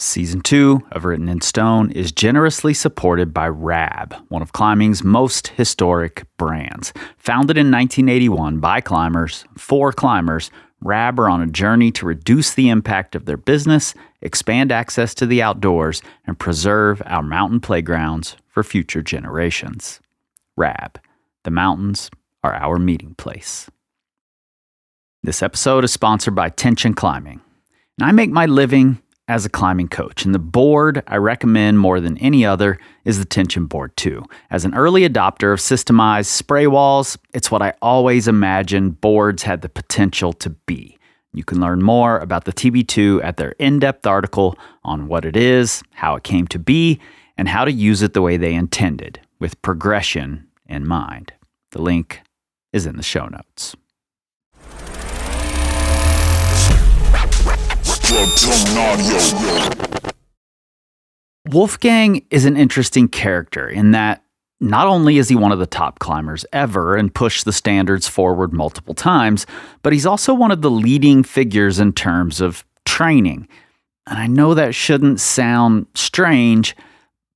Season 2 of Written in Stone is generously supported by RAB, one of climbing's most historic brands. Founded in 1981 by climbers, for climbers, RAB are on a journey to reduce the impact of their business, expand access to the outdoors, and preserve our mountain playgrounds for future generations. RAB, the mountains are our meeting place. This episode is sponsored by Tension Climbing. And I make my living as a climbing coach, and the board I recommend more than any other is the Tension Board 2. As an early adopter of systemized spray walls, it's what I always imagined boards had the potential to be. You can learn more about the TB2 at their in-depth article on what it is, how it came to be, and how to use it the way they intended, with progression in mind. The link is in the show notes. Wolfgang is an interesting character in that not only is he one of the top climbers ever and pushed the standards forward multiple times, but he's also one of the leading figures in terms of training. And I know that shouldn't sound strange,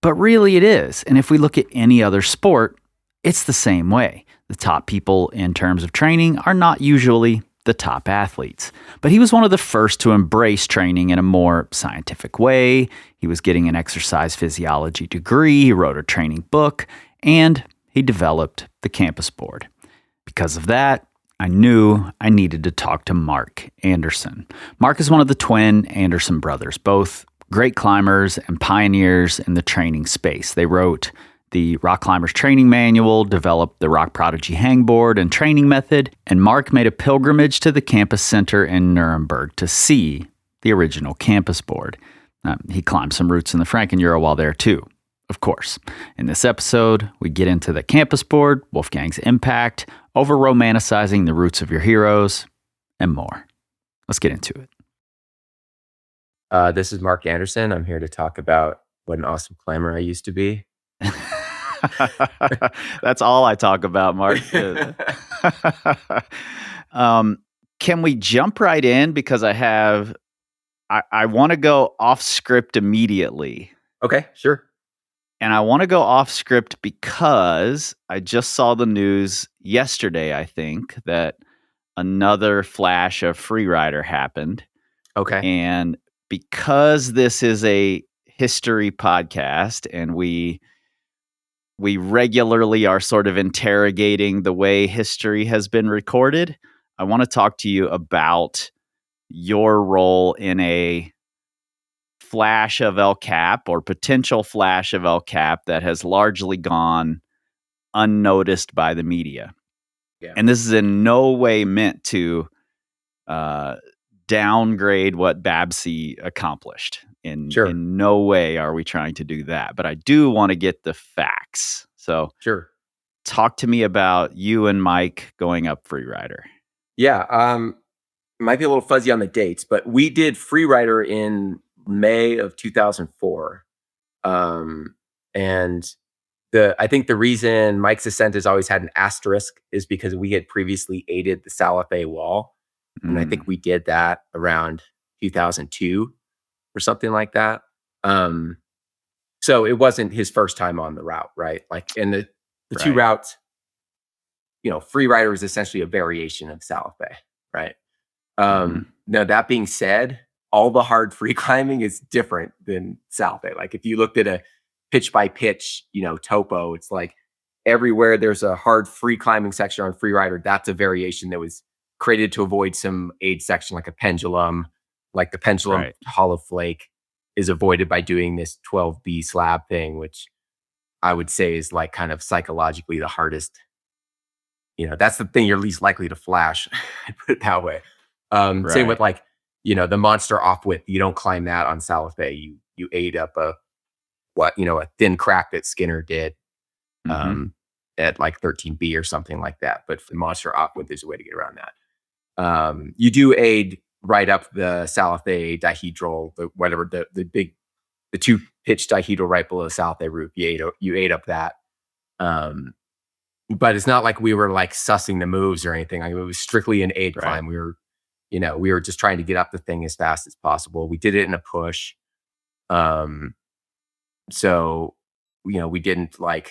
but really it is. And if we look at any other sport, it's the same way. The top people in terms of training are not usually the top athletes. But he was one of the first to embrace training in a more scientific way. He was getting an exercise physiology degree, he wrote a training book, and he developed the campus board. Because of that, I knew I needed to talk to Mark Anderson. Mark is one of the twin Anderson brothers, both great climbers and pioneers in the training space. They wrote the Rock Climbers Training Manual, developed the Rock Prodigy Hangboard and training method, and Mark made a pilgrimage to the campus center in Nuremberg to see the original campus board. He climbed some routes in the Frankenjura while there too, of course. In this episode, we get into the campus board, Wolfgang's impact, over-romanticizing the roots of your heroes, and more. Let's get into it. This is Mark Anderson. I'm here to talk about what an awesome climber I used to be. That's all I talk about, Mark. Can we jump right in? Because I want to go off script immediately. Okay, sure. And I want to go off script because I just saw the news yesterday, I think, that another flash of Freerider happened. Okay. And because this is a history podcast and we regularly are sort of interrogating the way history has been recorded, I want to talk to you about your role in a flash of El Cap or potential flash of El Cap that has largely gone unnoticed by the media. Yeah. And this is in no way meant to downgrade what Babsy accomplished. In no way are we trying to do that. But I do want to get the facts. So talk to me about you and Mike going up Freerider. Yeah. Might be a little fuzzy on the dates, but we did Freerider in May of 2004. And I think the reason Mike's ascent has always had an asterisk is because we had previously aided the Salafé wall. And I think we did that around 2002 or something like that. So it wasn't his first time on the route, right? Like in the two routes, Freerider is essentially a variation of Salafé, right? Now that being said, all the hard free climbing is different than Salafé. Like if you looked at a pitch by pitch, topo, it's like everywhere there's a hard free climbing section on Freerider, that's a variation that was created to avoid some aid section, like a pendulum, like the pendulum hollow flake is avoided by doing this 12B slab thing, which I would say is like kind of psychologically the hardest. That's the thing you're least likely to flash. I put it that way. Same with like, the monster off width. You don't climb that on Salafé. You aid up a thin crack that Skinner did at like 13B or something like that. But for the monster off width, there's a way to get around that. You do aid right up the Salafé dihedral, the two pitch dihedral right below the Salafé roof. You aid up that. But it's not like we were like sussing the moves or anything. It was strictly an aid climb. We were just trying to get up the thing as fast as possible. We did it in a push. Um, so, we didn't we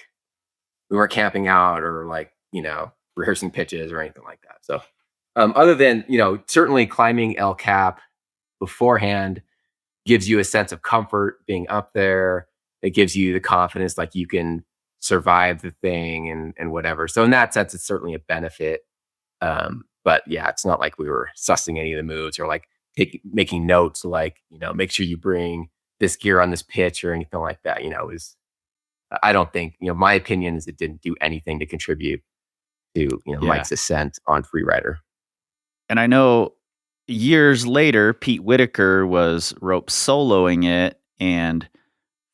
weren't camping out or rehearsing pitches or anything like that. So, other than, certainly climbing El Cap beforehand gives you a sense of comfort being up there. It gives you the confidence, like you can survive the thing and whatever. So in that sense, it's certainly a benefit. But yeah, it's not like we were sussing any of the moves or making notes, make sure you bring this gear on this pitch or anything like that. I don't think, my opinion is it didn't do anything to contribute to, Yeah. Mike's ascent on Freerider. And I know years later, Pete Whitaker was rope soloing it and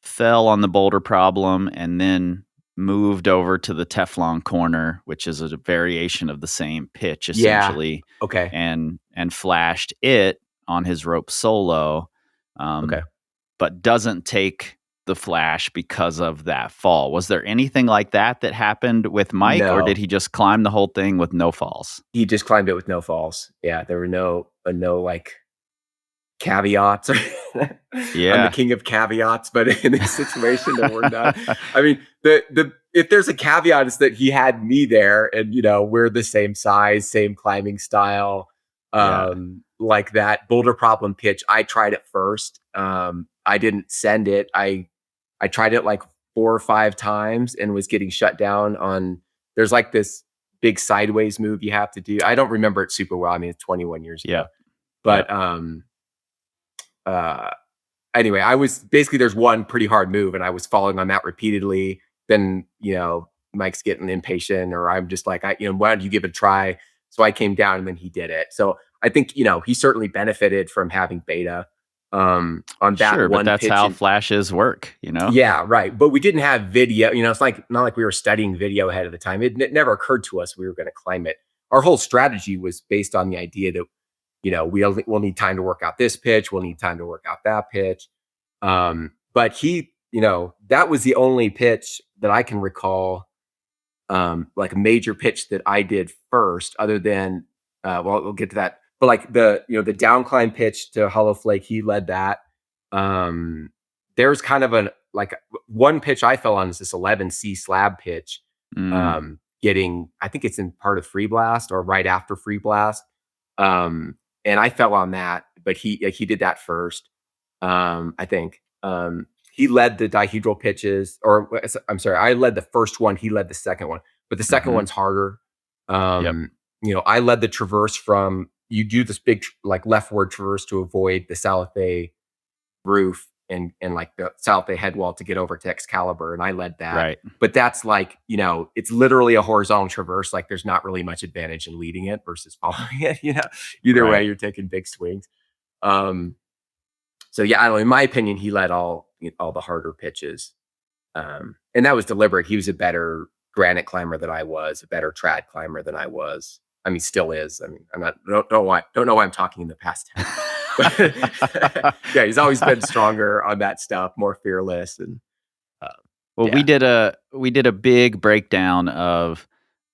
fell on the boulder problem and then moved over to the Teflon corner, which is a variation of the same pitch Yeah. essentially, Okay. and flashed it on his rope solo, Okay. but doesn't take the flash because of that fall. Was there anything like that happened with Mike, or did No. he just climb the whole thing with no falls? He just climbed it with no falls. Yeah, there were no caveats. I'm the Yeah. king of caveats, but in this situation there were none. I mean, the if there's a caveat, it's that he had me there and we're the same size, same climbing style. Yeah. Like that boulder problem pitch, I tried it first. I didn't send it. I tried it like 4 or 5 times and was getting shut down on there's like this big sideways move you have to do. I don't remember it super well. I mean, it's 21 years ago. Yeah. But uh anyway, I was basically there's one pretty hard move and I was falling on that repeatedly. Then, Mike's getting impatient or I'm just like, why don't you give it a try? So I came down and then he did it. So I think, he certainly benefited from having beta on that Sure, but one that's pitch. how flashes work, you know? Yeah, right. But we didn't have video. It's not like we were studying video ahead of the time. It never occurred to us we were going to climb it. Our whole strategy was based on the idea that, we'll need time to work out this pitch. We'll need time to work out that pitch. But that was the only pitch that I can recall, like a major pitch that I did first, other than, we'll get to that. But like the down climb pitch to Hollow Flake, he led that. There's kind of one pitch I fell on is this 11C slab pitch. Mm. I think it's in part of Free Blast or right after Free Blast. And I fell on that, but he did that first. I think. He led the dihedral pitches, or I'm sorry, I led the first one. He led the second one, but the second one's harder. Yep. I led the traverse from you do this big leftward traverse to avoid the Salafay roof and like the Salafay head wall to get over to Excalibur, and I led that. Right. But that's it's literally a horizontal traverse. Like there's not really much advantage in leading it versus following it. Either way, you're taking big swings. So yeah, I don't know, in my opinion, he led all the harder pitches. And that was deliberate. He was a better granite climber than I was, a better trad climber than I was. I mean, still is. I mean, don't know why I'm talking in the past tense. But yeah, he's always been stronger on that stuff, more fearless. And well, we did a big breakdown of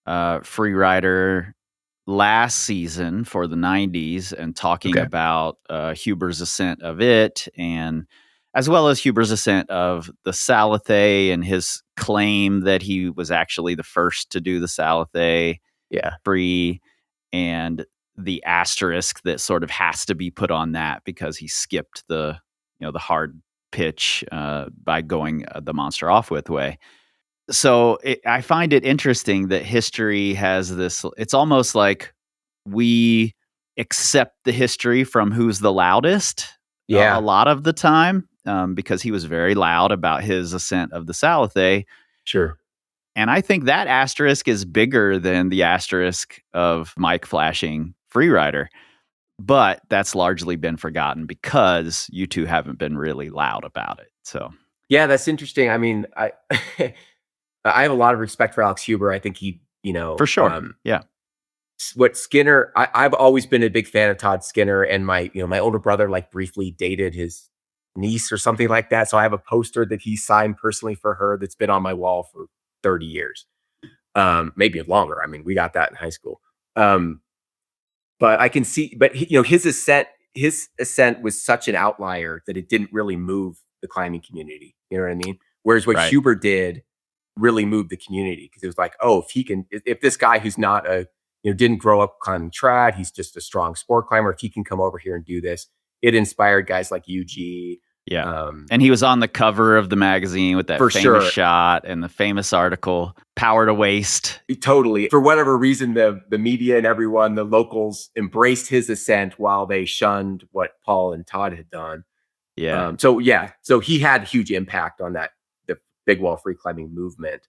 Freerider last season for the 90s and talking about Huber's ascent of it, and as well as Huber's ascent of the Salathay and his claim that he was actually the first to do the Salathay free, and the asterisk that sort of has to be put on that because he skipped the hard pitch by going the Monster Offwidth way. So I find it interesting that history has this. It's almost like we accept the history from who's the loudest. A lot of the time, because he was very loud about his ascent of the Salathay. Sure. And I think that asterisk is bigger than the asterisk of Mike flashing Freerider. But that's largely been forgotten because you two haven't been really loud about it. So yeah, that's interesting. I mean, I I have a lot of respect for Alex Huber. I think he, for sure, what Skinner. I've always been a big fan of Todd Skinner, and my older brother briefly dated his niece or something like that. So I have a poster that he signed personally for her that's been on my wall for 30 years, maybe longer. I mean, we got that in high school. But I can see, but his ascent, his ascent was such an outlier that it didn't really move the climbing community. You know what I mean? Whereas what Right. Huber did really moved the community, because it was like, oh, if this guy who's not didn't grow up climbing trad, he's just a strong sport climber. If he can come over here and do this, it inspired guys like UG. Yeah. And he was on the cover of the magazine with that For famous sure. shot and the famous article, Power to Waste. Totally. For whatever reason, the media and everyone, the locals, embraced his ascent while they shunned what Paul and Todd had done. Yeah. So he had huge impact on the big wall free climbing movement.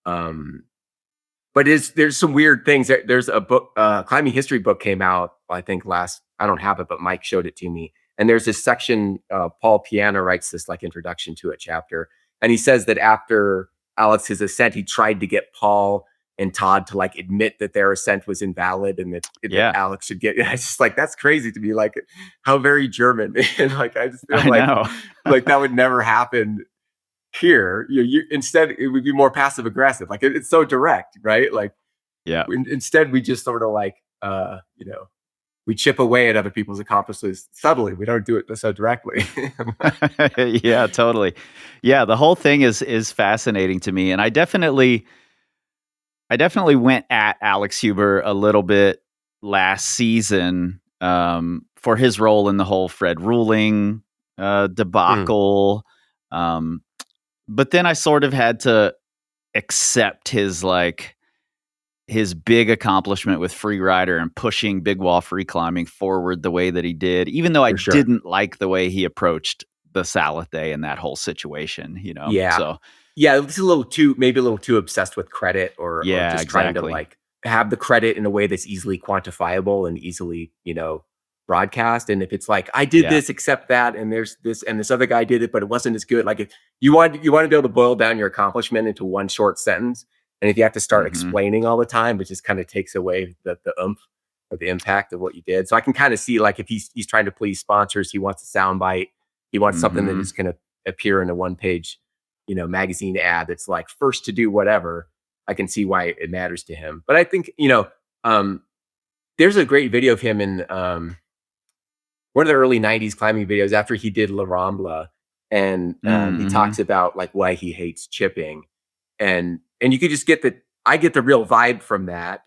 But there's some weird things. There's a book, climbing history book came out, I think I don't have it, but Mike showed it to me. And there's this section, Paul Piana writes this like introduction to a chapter. And he says that after Alex's ascent, he tried to get Paul and Todd to like admit that their ascent was invalid and that Alex should get. It's just like, that's crazy to me. Like, how very German. And like, I just feel like that would never happen here. Instead, it would be more passive aggressive. Like it's so direct, right? Like, instead we just sort of like, we chip away at other people's accomplishments subtly. We don't do it so directly. Yeah, totally. Yeah, the whole thing is fascinating to me, and I definitely went at Alex Huber a little bit last season for his role in the whole Fred Ruling debacle. But then I sort of had to accept his big accomplishment with Freerider and pushing big wall free climbing forward the way that he did, even though I didn't like the way he approached the Salathe and that whole situation, Yeah. So yeah, it's maybe a little too obsessed with credit or just trying to like have the credit in a way that's easily quantifiable and easily, broadcast. And if it's like, I did this, except that, and there's this, and this other guy did it, but it wasn't as good. Like if you want to be able to boil down your accomplishment into one short sentence. And if you have to start explaining all the time, it just kind of takes away the oomph or the impact of what you did. So I can kind of see like if he's trying to please sponsors, he wants a soundbite, he wants something that is going to appear in a one-page, magazine ad that's like first to do whatever. I can see why it matters to him. But I think there's a great video of him in one of the early '90s climbing videos after he did La Rambla, and he talks about like why he hates chipping. And you could just I get the real vibe from that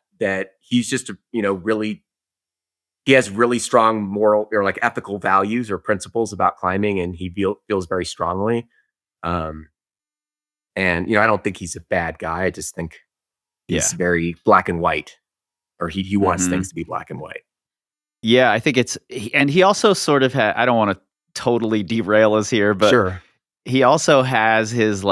he's just, he has really strong moral or like ethical values or principles about climbing, and he feels very strongly. And, I don't think he's a bad guy. I just think he's very black and white, or he wants things to be black and white. Yeah, I think and he also sort of I don't want to totally derail us here, but he also has his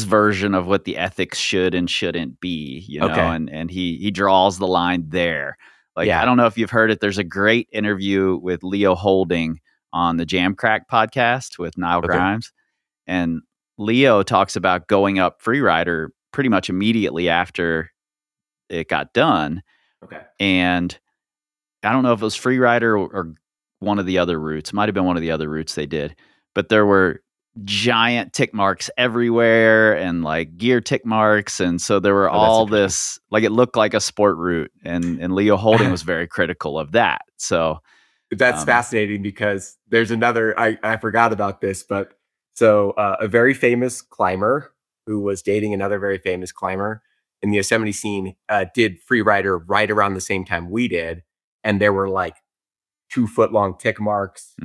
version of what the ethics should and shouldn't be, and he draws the line there. Like, I don't know if you've heard it. There's a great interview with Leo Holding on the Jam Crack podcast with Niall Grimes. And Leo talks about going up Freerider pretty much immediately after it got done. Okay. And I don't know if it was Freerider or one of the other routes. It might have been one of the other routes they did. But there were giant tick marks everywhere and like gear tick marks, and so there were all this, like, it looked like a sport route, and Leo Holding was very critical of that. So that's fascinating, because there's another, I forgot about this, but so a very famous climber who was dating another very famous climber in the Yosemite scene did Freerider right around the same time we did, and there were like 2-foot long tick marks,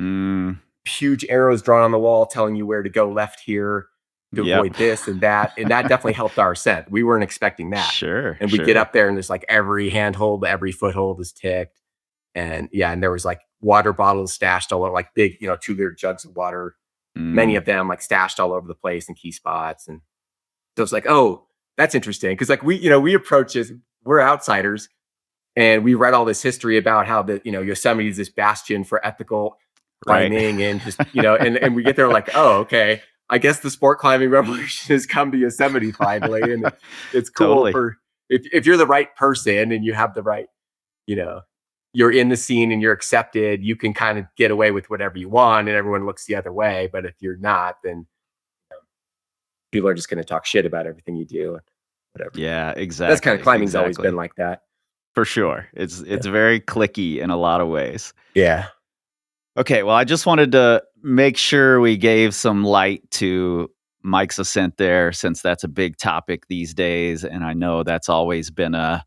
huge arrows drawn on the wall telling you where to go left here to avoid this and that. And that definitely helped our ascent. We weren't expecting that. Sure. And we get up there and there's like every handhold, every foothold is ticked. And and there was like water bottles stashed all over, like big, 2-liter jugs of water, many of them like stashed all over the place in key spots. And so it's like, oh, that's interesting. Cause like we approach this, we're outsiders, and we read all this history about how the, Yosemite is this bastion for ethical climbing, and just, and we get there like, oh, okay, I guess the sport climbing revolution has come to Yosemite finally. And it's cool for, if you're the right person and you have the right, you're in the scene and you're accepted, you can kind of get away with whatever you want and everyone looks the other way. But if you're not, then people are just going to talk shit about everything you do and whatever. Yeah, exactly. That's kind of climbing's always been like that. for sure. It's very clicky in a lot of ways. Yeah. Okay, well, I just wanted to make sure we gave some light to Mike's ascent there, since that's a big topic these days, and I know that's always been a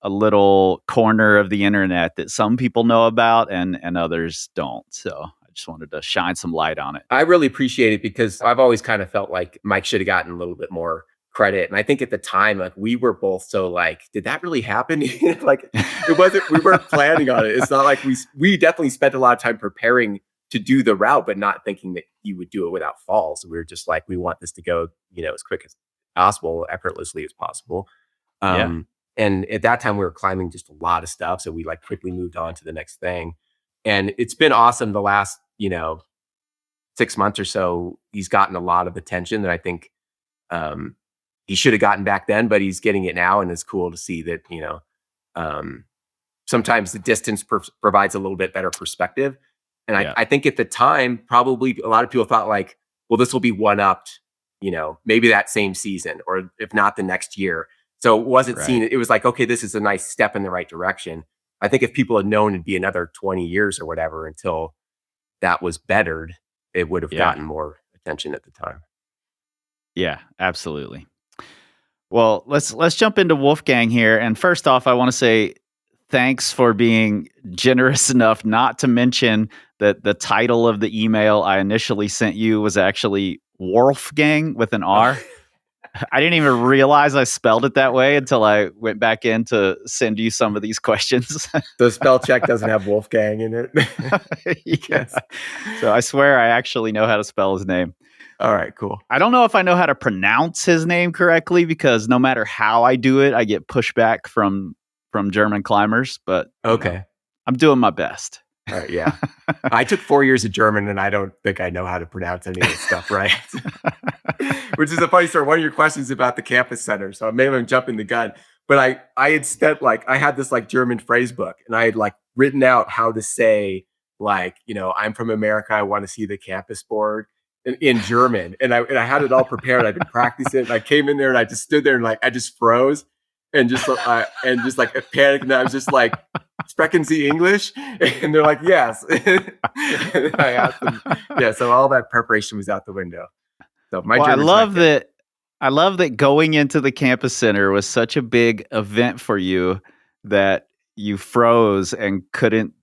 little corner of the internet that some people know about and others don't. So I just wanted to shine some light on it. I really appreciate it because I've always kind of felt like Mike should have gotten a little bit more credit. And I think at the time, like we were both so like, did that really happen? Like it wasn't, we weren't planning on it. It's not like we definitely spent a lot of time preparing to do the route, but not thinking that he would do it without falls. We were just like, we want this to go, as quick as possible, effortlessly as possible. Yeah. And at that time we were climbing just a lot of stuff. So we like quickly moved on to the next thing. And it's been awesome the last, 6 months or so. He's gotten a lot of attention that I think he should have gotten back then, but he's getting it now. And it's cool to see that, sometimes the distance provides a little bit better perspective. And I think at the time, probably a lot of people thought like, well, this will be one-upped, maybe that same season, or if not the next year. So it wasn't seen, it was like, okay, this is a nice step in the right direction. I think if people had known it'd be another 20 years or whatever until that was bettered, it would have gotten more attention at the time. Yeah, absolutely. Well, let's jump into Wolfgang here. And first off, I want to say thanks for being generous enough not to mention that the title of the email I initially sent you was actually Wolfgang with an R. I didn't even realize I spelled it that way until I went back in to send you some of these questions. The spell check doesn't have Wolfgang in it. Yes. So I swear I actually know how to spell his name. All right, cool. I don't know if I know how to pronounce his name correctly, because no matter how I do it, I get pushback from German climbers, but okay, I'm doing my best. All right, yeah. I took 4 years of German, and I don't think I know how to pronounce any of this stuff right. Which is a funny story. One of your questions about the campus center, so maybe I'm jumping the gun. But I had spent I had this German phrase book, and I had written out how to say I'm from America, I want to see the campus board in German, and I had it all prepared. I'd been practicing it. And I came in there and I just stood there and I just froze and just panicked, and I was just like, "Sprechen Sie English?" And they're like, "Yes." And I asked them, yeah. So all that preparation was out the window. So I love that. I love that going into the campus center was such a big event for you that you froze and couldn't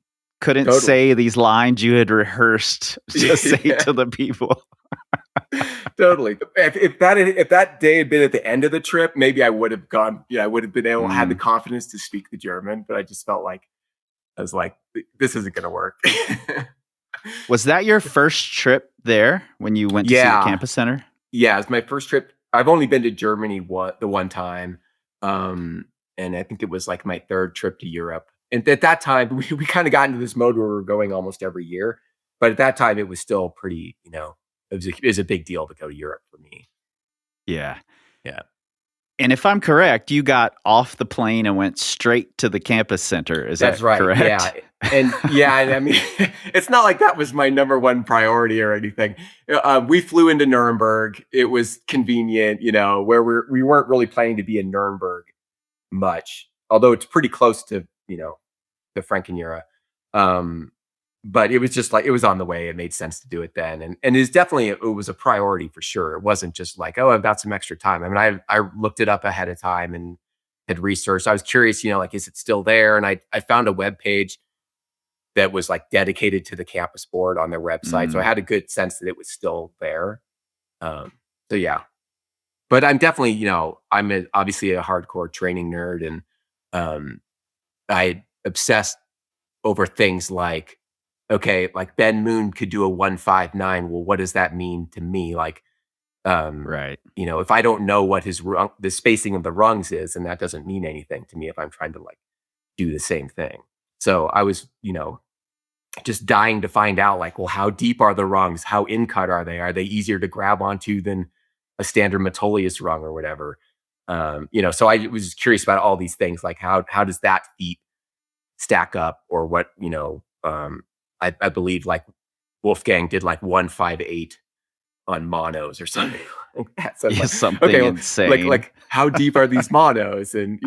totally say these lines you had rehearsed to say to the people. Totally. If that day had been at the end of the trip, maybe I would have gone. Yeah, I would have been able to have the confidence to speak the German. But I just felt like I was like, this isn't going to work. Was that your first trip there when you went to see the campus center? Yeah, it was my first trip. I've only been to Germany the one time. And I think it was my third trip to Europe. And at that time, we kind of got into this mode where we were going almost every year. But at that time, it was still pretty, it was a big deal to go to Europe for me. Yeah. Yeah. And if I'm correct, you got off the plane and went straight to the campus center. That's right. Correct? Yeah. And I mean, it's not like that was my number one priority or anything. We flew into Nuremberg. It was convenient, where we weren't really planning to be in Nuremberg much, although it's pretty close to, the Frankenjura. But it was just it was on the way. It made sense to do it then. And it was a priority for sure. It wasn't just oh, I've got some extra time. I mean, I looked it up ahead of time and had researched. I was curious, is it still there? And I found a web page that was dedicated to the campus board on their website. So I had a good sense that it was still there. So yeah, but I'm definitely, I'm obviously a hardcore training nerd, and I obsessed over things okay, Ben Moon could do a 159. Well, what does that mean to me? Right. If I don't know what the spacing of the rungs is, then that doesn't mean anything to me if I'm trying to do the same thing. So I was, just dying to find out well, how deep are the rungs? How in cut are they? Are they easier to grab onto than a standard Metolius rung or whatever? So I was just curious about all these things, how does that feat stack up, or what, I believe Wolfgang did 158 on monos or something like that. So it's Yeah, like, something okay, well, insane. like how deep are these monos, and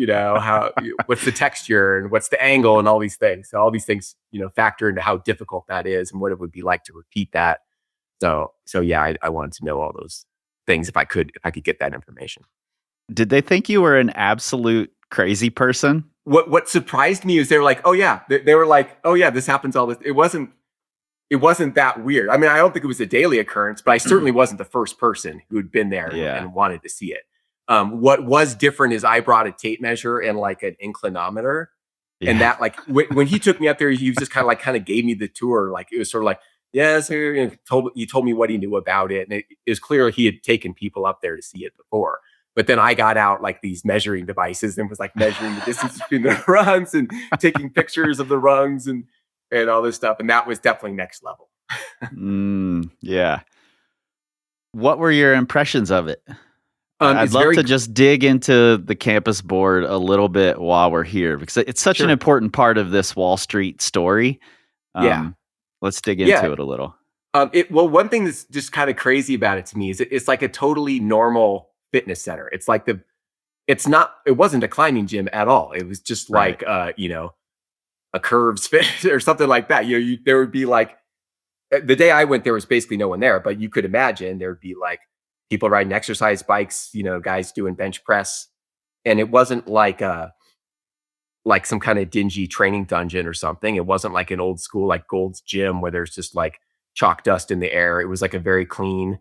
what's the texture and what's the angle and all these things. So all these things factor into how difficult that is and what it would be like to repeat that. So yeah, I wanted to know all those things if I could get that information. Did they think you were an absolute crazy person? What surprised me is they were like, oh yeah, they were like, oh yeah, this happens all this. It wasn't that weird. I mean, I don't think it was a daily occurrence, but I certainly wasn't the first person who had been there Yeah. and wanted to see it. What was different is I brought a tape measure and like an inclinometer. And Yeah. that, like, when he took me up there, he was just kind of gave me the tour. Like, it was sort of like, yes, he told me what he knew about it. And it was clear he had taken people up there to see it before. But then I got out like these measuring devices and was like measuring the distance between the rungs and taking pictures of the rungs and all this stuff. And that was definitely next level. Yeah. What were your impressions of it? I'd It's love very to just dig into the campus board a little bit while we're here, because it's such an Sure. important part of this Wall Street story. Yeah. Let's dig Yeah. into it a little. One thing that's just kind of crazy about it to me is it's like a totally normal fitness center. It's like it wasn't a climbing gym at all. It was just Right. like, a curves fit or something like that. There would be like, the day I went, there was basically no one there, but you could imagine there would be like people riding exercise bikes, guys doing bench press. And it wasn't like some kind of dingy training dungeon or something. It wasn't like an old school, like Gold's Gym where there's just like chalk dust in the air. It was like a very clean,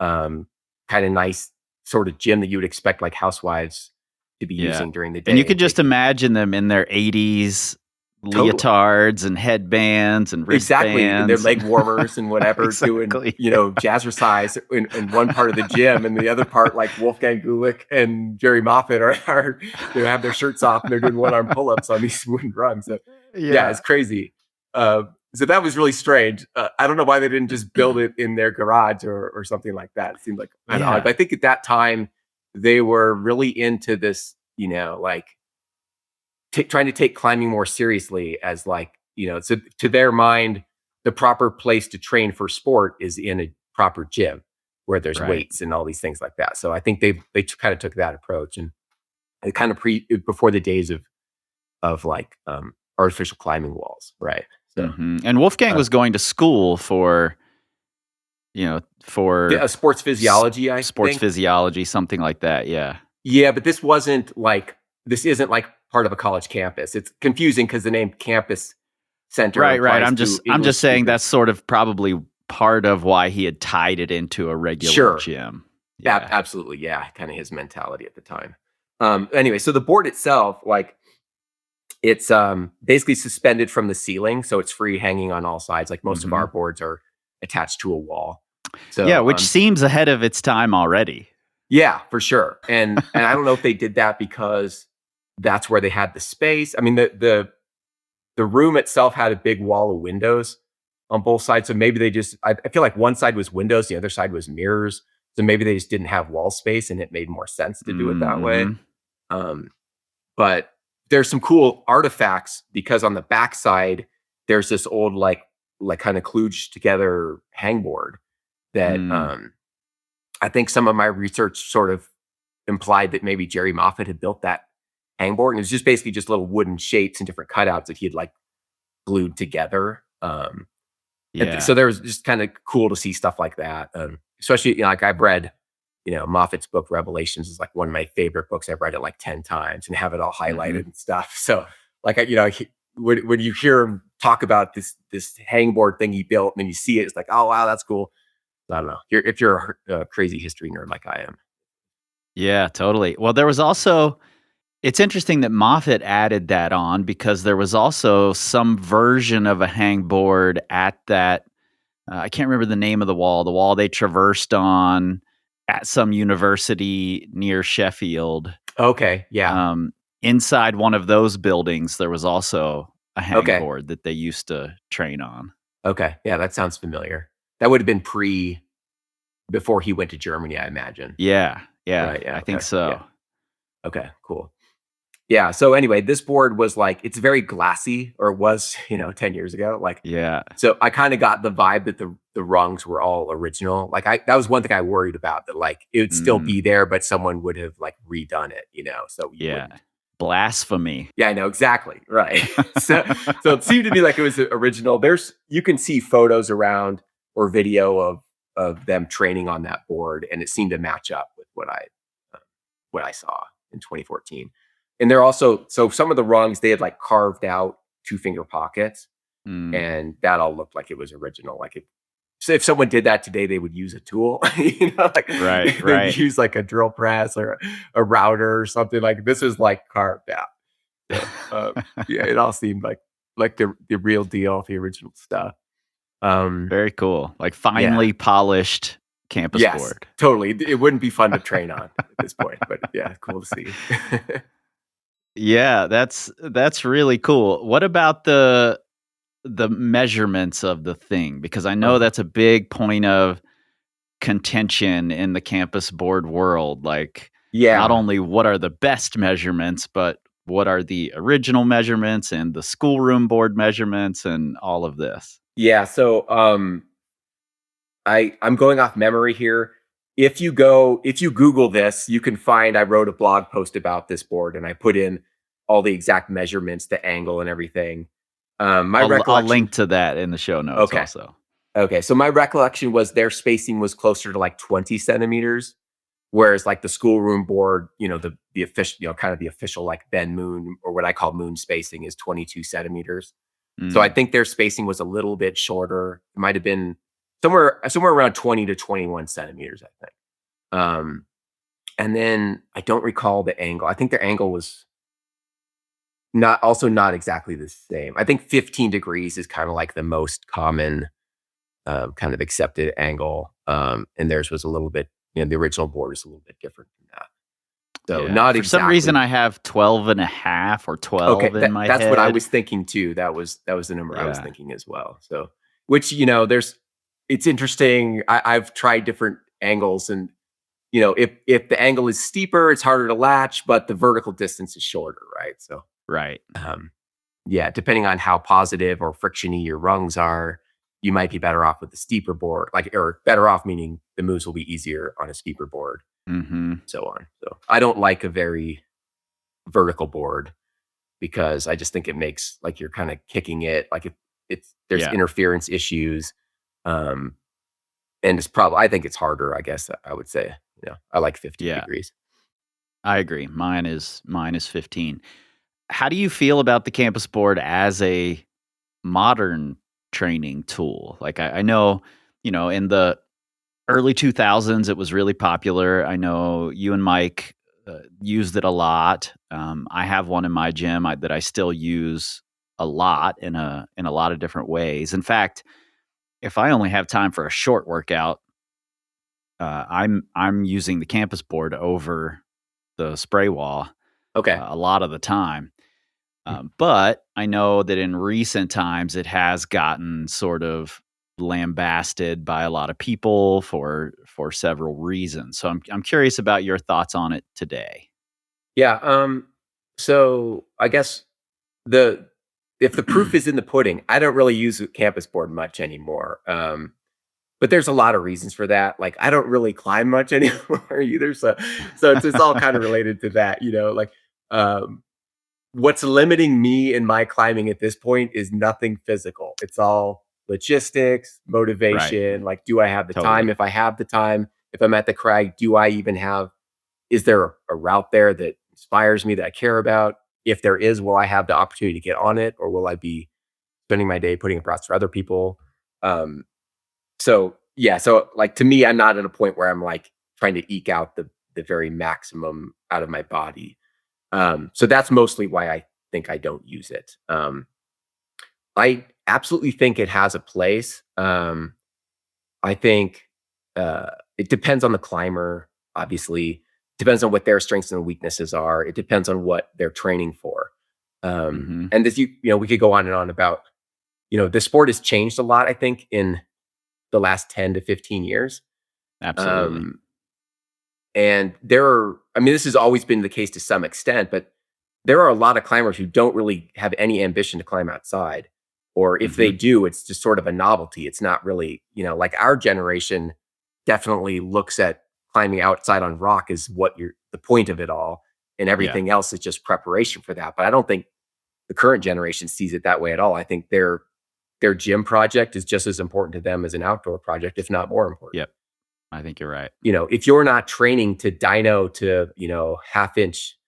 kind of nice sort of gym that you would expect like housewives to be Yeah. using during the day. And you could just imagine them in their 80s Totally. leotards and headbands and wristbands. Exactly. And their leg warmers and whatever, Exactly. doing, jazzercise in one part of the gym, and the other part, like Wolfgang Güllich and Jerry Moffat are have their shirts off and they're doing one-arm pull-ups on these wooden rungs. So, yeah, it's crazy. So that was really strange. I don't know why they didn't just build it in their garage or something like that. It seemed like kind of odd. But I think at that time they were really into this, like trying to take climbing more seriously as like, so to their mind, the proper place to train for sport is in a proper gym where there's Right. weights and all these things like that. So I think they kind of took that approach, and it kind of before the days of like artificial climbing walls, right? So And Wolfgang was going to school for sports physiology, I sports think. physiology, something like that. Yeah. Yeah, but this isn't like part of a college campus. It's confusing because the name campus center. Right. applies I'm to just English saying speakers. that's sort of probably part of why he had tied it into a regular Sure. gym. Yeah, absolutely. Yeah, kind of his mentality at the time. Anyway, so the board itself, like, it's basically suspended from the ceiling, so it's free hanging on all sides. Like most of our boards are attached to a wall. So Yeah, which seems ahead of its time already. yeah, for sure. And I don't know if they did that because that's where they had the space. I mean, the room itself had a big wall of windows on both sides. So maybe they just, I feel like one side was windows, the other side was mirrors. So maybe they just didn't have wall space and it made more sense to do it that way. But there's some cool artifacts because on the backside, there's this old, like kind of kludged together hangboard that I think some of my research sort of implied that maybe Jerry Moffat had built that hangboard. And it was just basically just little wooden shapes and different cutouts that he had like glued together. So there was just kind of cool to see stuff like that. Especially, like I've read, Moffat's book Revelations is like one of my favorite books. I've read it like 10 times and have it all highlighted and stuff. So like, when you hear him talk about this hangboard thing he built and then you see it, it's like, oh, wow, that's cool. I don't know. If you're a crazy history nerd like I am. Yeah, totally. Well, there was also, it's interesting that Moffat added that on because there was also some version of a hangboard at that, I can't remember the name of the wall they traversed on at some university near Sheffield. Okay, yeah. Inside one of those buildings, there was also a hangboard that they used to train on. Okay, yeah, that sounds familiar. That would have been before he went to Germany, I imagine. Yeah, Right, yeah, I think so. Yeah. Okay, cool. Yeah. So anyway, this board was like, it's very glassy, or it was, 10 years ago. Like, Yeah. so I kind of got the vibe that the rungs were all original. Like that was one thing I worried about, that like it would still Mm, be there, but someone would have like redone it, so you yeah. wouldn't. Blasphemy. Yeah, I know exactly. Right. So it seemed to me like it was original. You can see photos around or video of them training on that board, and it seemed to match up with uh, what I saw in 2014. And they're also, so some of the rungs, they had like carved out 2-finger pockets, Mm, and that all looked like it was original. Like, so if someone did that today, they would use a tool, like right, they'd right. use like a drill press or a router or something. Like this is like carved out. So yeah, it all seemed like the real deal, the original stuff. Very cool. Like Yeah. finely polished campus Yes, board. totally. It wouldn't be fun to train on at this point, but yeah, cool to see. Yeah, that's really cool. What about the measurements of the thing? Because I know Uh-huh. that's a big point of contention in the campus board world. Like, not Yeah. only what are the best measurements, but what are the original measurements and the schoolroom board measurements and all of this. Yeah. So I'm going off memory here. If you Google this, you can find, I wrote a blog post about this board, and I put in all the exact measurements, the angle and everything. My I'll recollection. link to that in the show notes Okay. also. Okay. So my recollection was their spacing was closer to like 20 centimeters. Whereas like the schoolroom board, the official, kind of the official like Ben Moon, or what I call moon spacing, is 22 centimeters. So I Mm, think their spacing was a little bit shorter. It might have been somewhere around 20 to 21 centimeters, I think. And then I don't recall the angle. I think their angle was not exactly the same. I think 15 degrees is kind of like the most common kind of accepted angle. And theirs was a little bit, the original board is a little bit different than that. So yeah. not For some reason, exactly. I have 12 and a half or Okay, 12 in my that's what I head. was thinking too. That was the number I was Yeah. thinking as well. So, which it's interesting. I've tried different angles, and if the angle is steeper, it's harder to latch, but the vertical distance is shorter, right? So, Right. um, yeah, depending on how positive or frictiony your rungs are, you might be better off with the steeper board, like, or better off meaning the moves will be easier on a steeper board, Hmm. so on. So, I don't like a very vertical board, because I just think it makes like you're kind of kicking it, like there's Yeah. interference issues. Um, and it's probably, I think it's harder, I guess I would say. I like 15 Yeah. degrees. I agree. Mine is 15. How do you feel about the campus board as a modern training tool? Like I know, in the early 2000s, it was really popular. I know you and Mike used it a lot. I have one in my gym that I still use a lot in a lot of different ways. In fact, if I only have time for a short workout, I'm using the campus board over the spray wall Okay. a lot of the time. But I know that in recent times it has gotten sort of lambasted by a lot of people for several reasons. So I'm curious about your thoughts on it today. Yeah. So I guess the if the proof is in the pudding, I don't really use a campus board much anymore. But there's a lot of reasons for that. Like, I don't really climb much anymore either. So it's all kind of related to that, like, um, what's limiting me in my climbing at this point is nothing physical. It's all logistics, Right. motivation. Like, do I have the time? Totally. If I have the time, if I'm at the crag, do I even have, is there a route there that inspires me, that I care about? If there is, will I have the opportunity to get on it, or will I be spending my day putting across for other people? Um, so yeah, so like, to me, I'm not at a point where I'm like trying to eke out the very maximum out of my body. So that's mostly why I think I don't use it. I absolutely think it has a place. I think it depends on the climber, obviously. Depends on what their strengths and weaknesses are. It depends on what they're training for. Hmm. And this, we could go on and on about, the sport has changed a lot, I think, in the last 10 to 15 years. Absolutely. Um, and I mean, this has always been the case to some extent, but there are a lot of climbers who don't really have any ambition to climb outside. Or if they Hmm. do, it's just sort of a novelty. It's not really, like our generation definitely looks at climbing outside on rock as what you're the point of it all. And Yeah. everything else is just preparation for that. But I don't think the current generation sees it that way at all. I think their gym project is just as important to them as an outdoor project, if not more important. Yep. I think you're right. If you're not training to dyno to, half inch,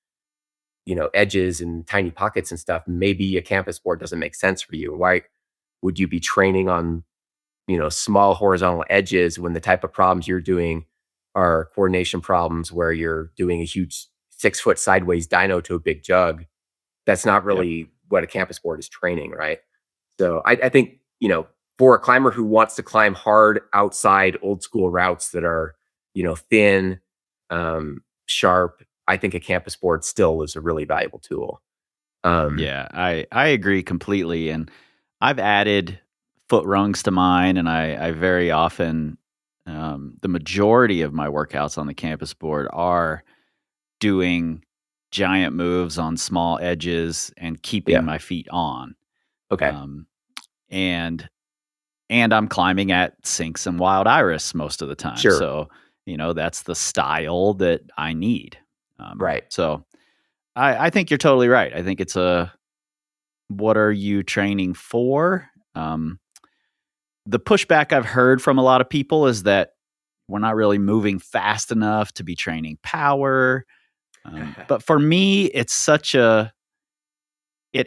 edges and tiny pockets and stuff, maybe a campus sport doesn't make sense for you. Why would you be training on, small horizontal edges when the type of problems you're doing are coordination problems where you're doing a huge 6 foot sideways dyno to a big jug? That's not Yep. really what a campus sport is training, right? So I think, for a climber who wants to climb hard outside old school routes that are, thin, sharp, I think a campus board still is a really valuable tool. Um, Yeah, I agree completely, and I've added foot rungs to mine, and I very often, the majority of my workouts on the campus board are doing giant moves on small edges and keeping yeah. my feet on, Okay. um, and I'm climbing at sinks and wild iris most of the time, Sure. so that's the style that I need. Right. So I think you're totally right. I think it's a what are you training for? Um, the pushback I've heard from a lot of people is that we're not really moving fast enough to be training power. But for me, it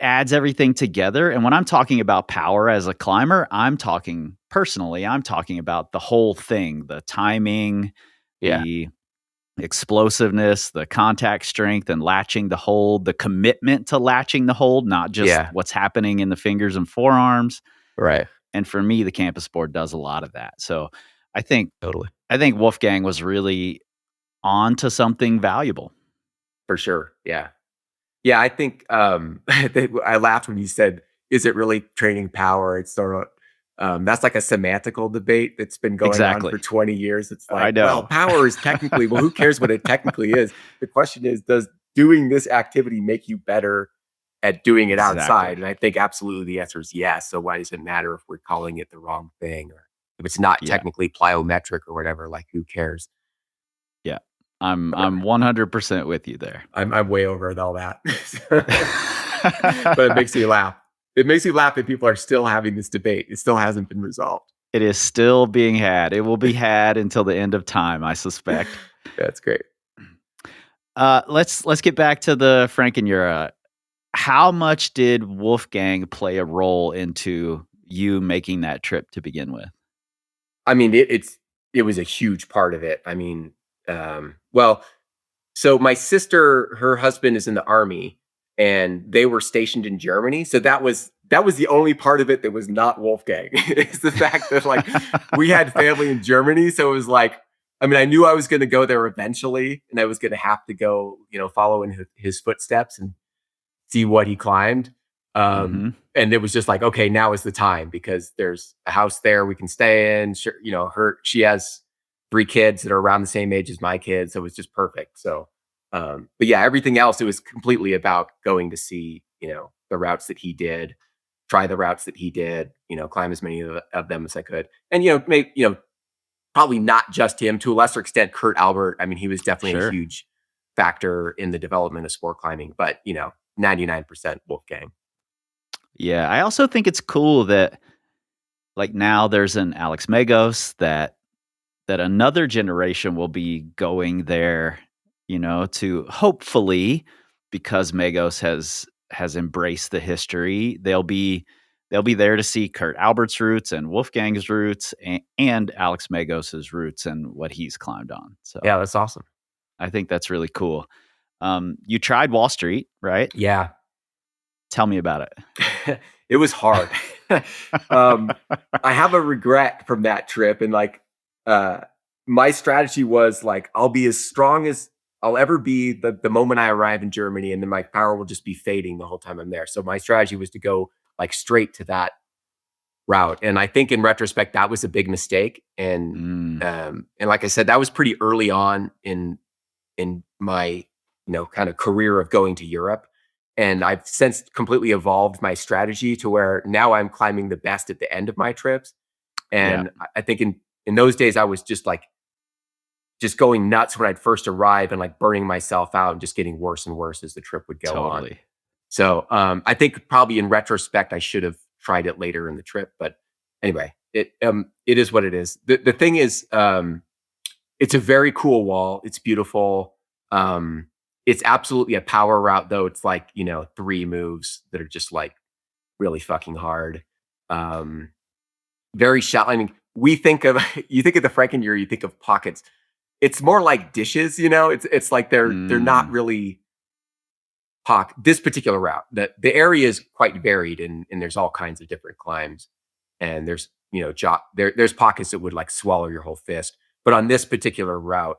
adds everything together. And when I'm talking about power as a climber, I'm talking about the whole thing, the timing, Yeah. the explosiveness, the contact strength and latching the hold, the commitment to latching the hold, not just Yeah. what's happening in the fingers and forearms. Right. And for me, the campus board does a lot of that. So I think Totally. I think Wolfgang was really on to something valuable. For sure. Yeah. Yeah, I think I laughed when you said, "Is it really training power?" It's sort of that's like a semantical debate that's been going on for Exactly. 20 years. It's I like, well, know. power is technically, well, who cares what it technically is? The question is, does doing this activity make you better at doing it outside? Exactly. And I think absolutely the answer is yes. So why does it matter if we're calling it the wrong thing or if it's not Yeah. technically plyometric or whatever? Like, who cares? Yeah. I'm 100% with you there. I'm way over all that. But it makes me laugh. It makes me laugh that people are still having this debate. It still hasn't been resolved. It is still being had. It will be had until the end of time, I suspect. That's great. Let's get back to the Frankenjura. How much did Wolfgang play a role into you making that trip to begin with? I mean, it was a huge part of it. I mean, well, so my sister, her husband is in the army, and they were stationed in Germany. So that was the only part of it that was not Wolfgang. It's the fact that like we had family in Germany, so it was like, I mean, I knew I was going to go there eventually, and I was going to have to go, follow in his footsteps and see what he climbed. Mhm. And it was just like, okay, now is the time because there's a house there we can stay in. Sure, she has 3 kids that are around the same age as my kids, so it was just perfect. So, but yeah, everything else it was completely about going to see, the routes that he did, try the routes that he did, climb as many of them as I could, and probably not just him to a lesser extent, Kurt Albert. I mean, he was definitely a Sure. huge factor in the development of sport climbing, but 99% Wolfgang. Yeah, I also think it's cool that like now there's an Alex Magos that another generation will be going there, to hopefully because Magos has embraced the history, they'll be there to see Kurt Albert's roots and Wolfgang's roots and Alex Magos's roots and what he's climbed on. So Yeah, that's awesome. I think that's really cool. You tried Wall Street, right? Yeah. Tell me about it. It was hard. um, I have a regret from that trip, and like, uh, my strategy was like, I'll be as strong as I'll ever be the moment I arrive in Germany, and then my power will just be fading the whole time I'm there. So my strategy was to go like straight to that route, and I think in retrospect that was a big mistake. Mm, And like I said, that was pretty early on in my kind of career of going to Europe. And I've since completely evolved my strategy to where now I'm climbing the best at the end of my trips. Yeah, And I think in those days I was just going nuts when I'd first arrive and like burning myself out and just getting worse and worse as the trip would go on. totally. So I think probably in retrospect I should have tried it later in the trip. But anyway, it is what it is. The thing is, it's a very cool wall. It's beautiful. It's absolutely a power route though. It's like, 3 moves that are just like really fucking hard. Um, Very shallow. I mean, we think of you think of the Frankenjura, you think of pockets. It's more like dishes, It's like they're not Mm, really this particular route. The area is quite varied and there's all kinds of different climbs. And there's, there's pockets that would like swallow your whole fist. But on this particular route,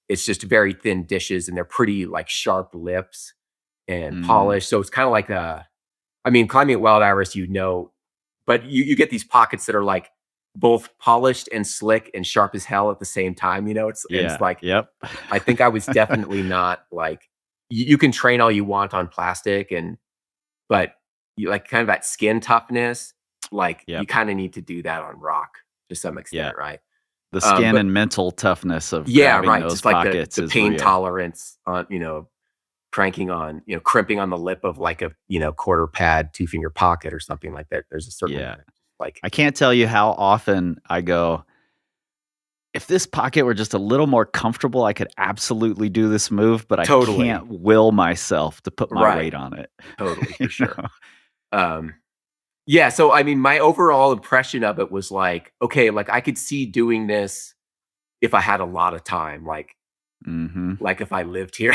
it's just very thin dishes and they're pretty like sharp lips and mm, polished. So it's kind of like climbing at Wild Iris, but you get these pockets that are like both polished and slick and sharp as hell at the same time. It's yeah, like yep. I think I was definitely not like you can train all you want on plastic but you like kind of that skin toughness, like you Yep, kind of need to do that on rock to some yeah. extent, right? The skin But and mental toughness of yeah, grabbing right. those Just like the pockets the is pain real. tolerance on, cranking on, crimping on the lip of like a, quarter pad, 2-finger pocket or something like that. There's a certain Yeah. like I can't tell you how often I go, if this pocket were just a little more comfortable, I could absolutely do this move, but I totally can't will myself to put my right. weight on it. Totally You for sure. know? Um, yeah. So I mean, my overall impression of it was like, okay, like I could see doing this if I had a lot of time, Mhm. like if I lived here,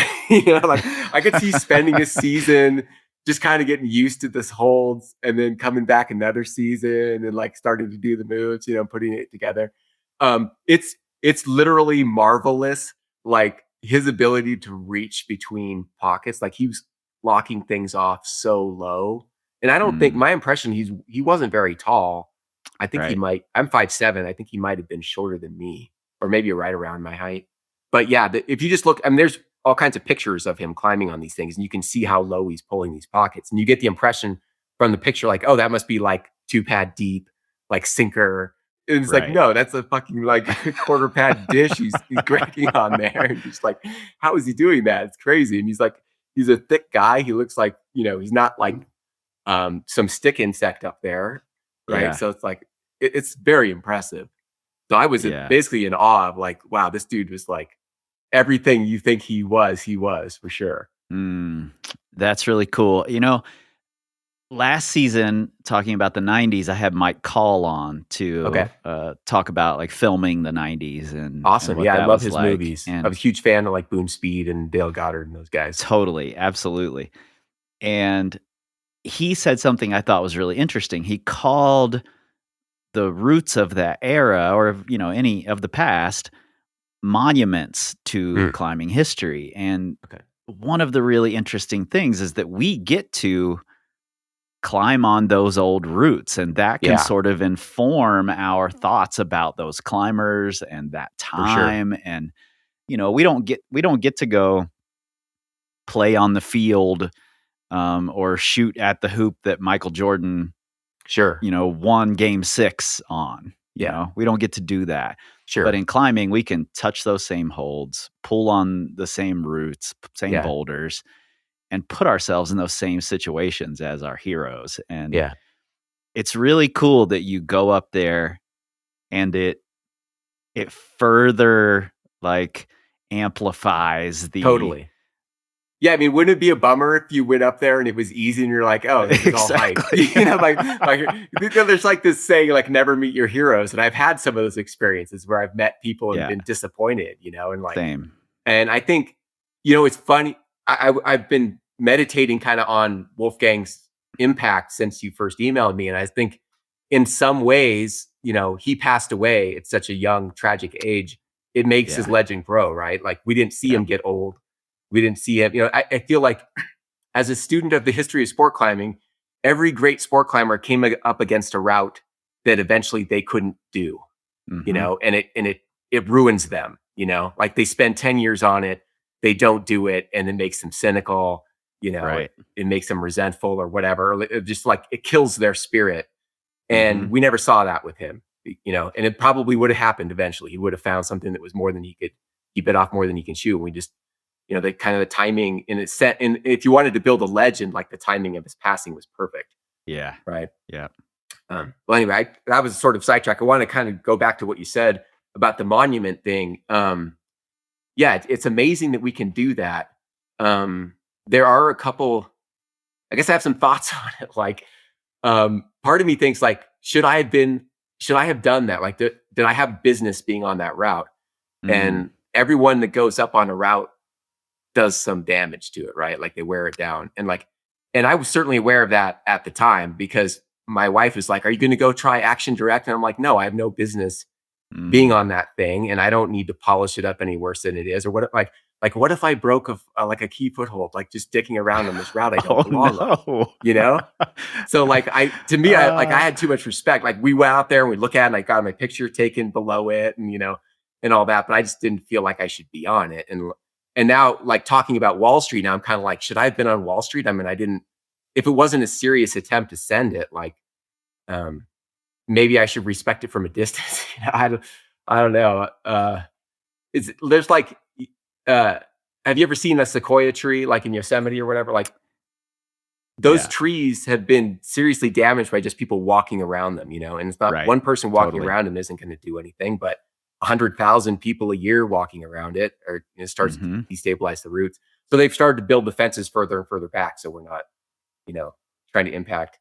like I could see spending a season just kind of getting used to this holds and then coming back another season and like starting to do the moves, putting it together. It's literally marvelous, like his ability to reach between pockets. Like he was locking things off so low. And I don't think Mm, my impression he wasn't very tall. I think right. I'm 5'7". I think he might have been shorter than me, or maybe right around my height. But yeah, if you just look, I mean, there's all kinds of pictures of him climbing on these things, and you can see how low he's pulling these pockets. And you get the impression from the picture, like, oh, that must be like 2-pad deep, like sinker. And it's like, Right. no, that's a fucking like quarter pad dish he's cranking on there. And just like, how is he doing that? It's crazy. And he's a thick guy. He looks like, he's not like some stick insect up there. Right. Yeah. So it's like, it's very impressive. So I was Yeah. basically in awe of like, wow, this dude was like everything you think he was for sure. Mm, that's really cool. Last season, talking about the '90s, I had Mike Call on to, Okay. talk about, like, filming the '90s and Awesome. what Yeah, I that love was his like, movies. I and was a huge fan of like Boone Speed and Dale Goddard and those guys. totally, absolutely, and he said something I thought was really interesting. He called the roots of that era or, any of the past monuments to Mm, climbing history, and okay. one of the really interesting things is that we get to climb on those old routes, and that can Yeah, sort of inform our thoughts about those climbers and that for sure. time. And we don't get to go play on the field, or shoot at the hoop that Michael Jordan Sure. won game 6 on. Yeah, We don't get to do that. But sure. in climbing, we can touch those same holds, pull on the same routes, same Yeah, boulders, and put ourselves in those same situations as our heroes. And yeah, it's really cool that you go up there and it further, like, amplifies the totally. Yeah, I mean, wouldn't it be a bummer if you went up there and it was easy and you're like, oh, this is all hype? exactly. There's like this saying, like, never meet your heroes. And I've had some of those experiences where I've met people and Yeah, been disappointed, and like, same. and I think, it's funny. I've been meditating kind of on Wolfgang's impact since you first emailed me. And I think in some ways, he passed away at such a young, tragic age. It makes his Yeah, legend grow, right? Like we didn't see yep, him get old. We didn't see him. I feel like as a student of the history of sport climbing, every great sport climber came up against a route that eventually they couldn't do, mhm, and it ruins them, like they spend 10 years on it, they don't do it, and it makes them cynical. Right. it makes them resentful or whatever. Or it just like it kills their spirit. And Mhm. we never saw that with him, and it probably would have happened eventually. He would have found something that was more than he bit off more than he can chew. And we just, the kind of the timing and it's set. And if you wanted to build a legend, like the timing of his passing was perfect. Yeah. Right. Yeah. Well, anyway, that was sort of sidetrack. I want to kind of go back to what you said about the monument thing. Yeah, it's amazing that we can do that. There are a couple, I guess I have some thoughts on it. Like, part of me thinks like, should I have done that? Like, did I have business being on that route? And everyone that goes up on a route does some damage to it, right? Like they wear it down. And I was certainly aware of that at the time because my wife was like, "Are you going to go try Action Direct?" And I'm like, "No, I have no business being on that thing, and I don't need to polish it up any worse than it is." Or what if I broke like a key foothold, like just dicking around on this route I don't belong on, So like I had too much respect. Like we went out there and we look at it and I got my picture taken below it and all that, but I just didn't feel like I should be on it. And now like talking about Wall Street now, I'm kind of like, should I have been on Wall Street? I mean, I didn't, if it wasn't a serious attempt to send it, like, maybe I should respect it from a distance. I don't know. There's like, have you ever seen a sequoia tree like in Yosemite or whatever? Like those trees have been seriously damaged by just people walking around them, and it's not one person walking around them isn't going to do anything, but 100,000 people a year walking around it, or it starts to destabilize the roots. So they've started to build the fences further and further back, so we're not, trying to impact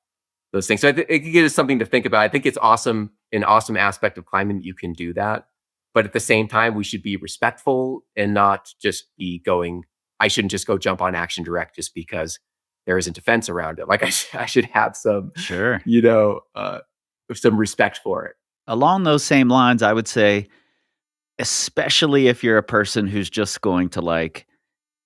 those things. So it can give us something to think about. I think it's awesome, an awesome aspect of climbing that you can do that. But at the same time, we should be respectful and not just be going, I shouldn't just go jump on Action Direct just because there isn't a fence around it. Like I should have some, some respect for it. Along those same lines, I would say, especially if you're a person who's just going to like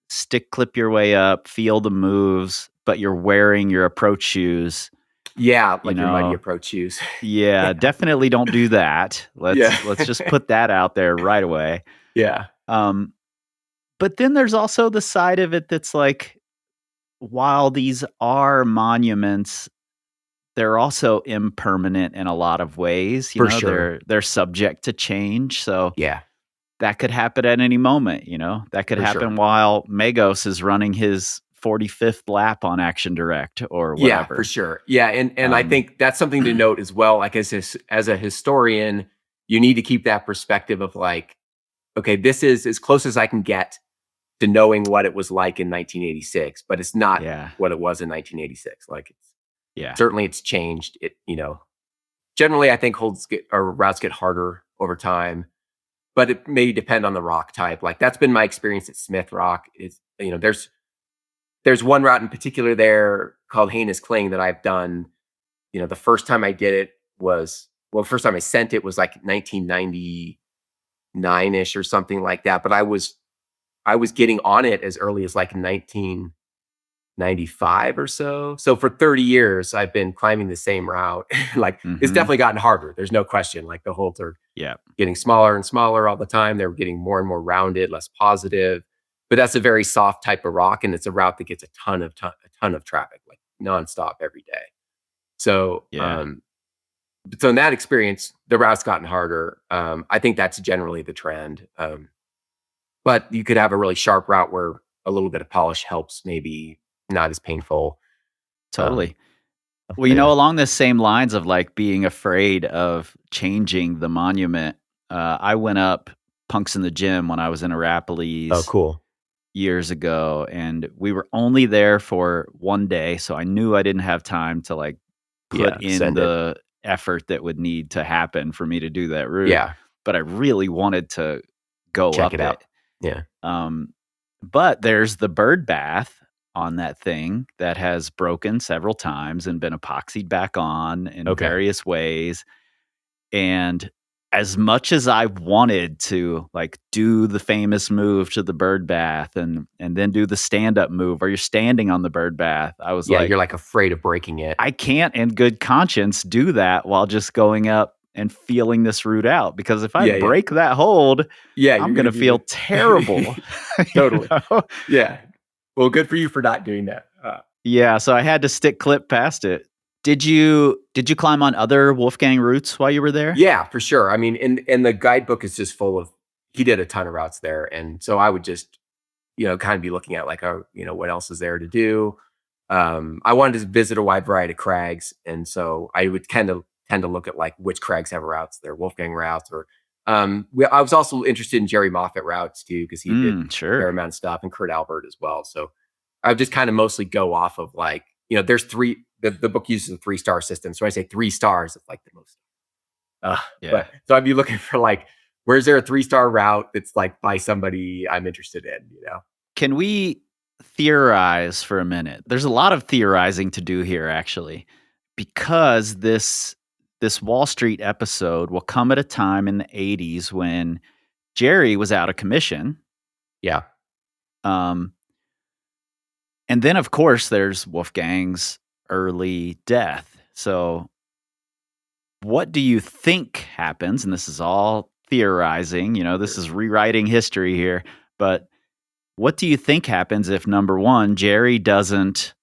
stick clip your way up, feel the moves, but you're wearing your approach shoes. Yeah, like your muddy approach shoes. Yeah, definitely don't do that. Let's just put that out there right away. Yeah. But then there's also the side of it that's like, while these are monuments, they're also impermanent in a lot of ways. For sure. They're subject to change. So yeah, that could happen at any moment. That could happen while Magos is running his 45th lap on Action Direct or whatever. Yeah, for sure. Yeah, and I think that's something to note as well. Like as a historian, you need to keep that perspective of like, okay, this is as close as I can get to knowing what it was like in 1986, but it's not what it was in 1986. Like certainly it's changed. It, generally I think routes get harder over time, but it may depend on the rock type. Like that's been my experience at Smith Rock. Is there's one route in particular there called Heinous Cling that I've done. The first time I did it was, the first time I sent it was like 1999-ish or something like that. But I was getting on it as early as like 1995 or so. So for 30 years, I've been climbing the same route. It's definitely gotten harder. There's no question. Like the holds are getting smaller and smaller all the time. They're getting more and more rounded, less positive. But that's a very soft type of rock, and it's a route that gets a ton of traffic, like nonstop every day. So, so in that experience, the route's gotten harder. I think that's generally the trend. But you could have a really sharp route where a little bit of polish helps, maybe not as painful. Totally. Well, along the same lines of like being afraid of changing the monument, I went up Punks in the Gym when I was in Arapalis. Oh, cool. Years ago, and we were only there for one day, so I knew I didn't have time to like put in the effort that would need to happen for me to do that route. Yeah, but I really wanted to go check up it out. Yeah. But there's the bird bath on that thing that has broken several times and been epoxied back on in various ways. And as much as I wanted to like do the famous move to the bird bath and then do the stand-up move, or you're standing on the bird bath, I was like, you're like afraid of breaking it. I can't in good conscience do that while just going up and feeling this route out, because if I break that hold, I'm going to feel terrible. Totally. Yeah. Well, good for you for not doing that. Yeah, so I had to stick clip past it. Did you climb on other Wolfgang routes while you were there? Yeah, for sure. I mean, and the guidebook is just full of. He did a ton of routes there, and so I would just kind of be looking at like, what else is there to do. I wanted to visit a wide variety of crags, and so I would tend to look at like which crags have routes. They're Wolfgang routes, or I was also interested in Jerry Moffat routes too because he did a fair Sure. amount of stuff, and Kurt Albert as well. So I would just kind of mostly go off of like there's three. The book uses a 3-star system, so when I say 3 stars, it's like the most. Yeah. But so I'd be looking for like, where's there a 3-star route that's like by somebody I'm interested in, Can we theorize for a minute? There's a lot of theorizing to do here, actually, because this Wall Street episode will come at a time in the 80s when Jerry was out of commission. Yeah. And then, of course, there's Wolfgang's early death. So what do you think happens? And this is all theorizing, this is rewriting history here. But what do you think happens if, number one, Jerry doesn't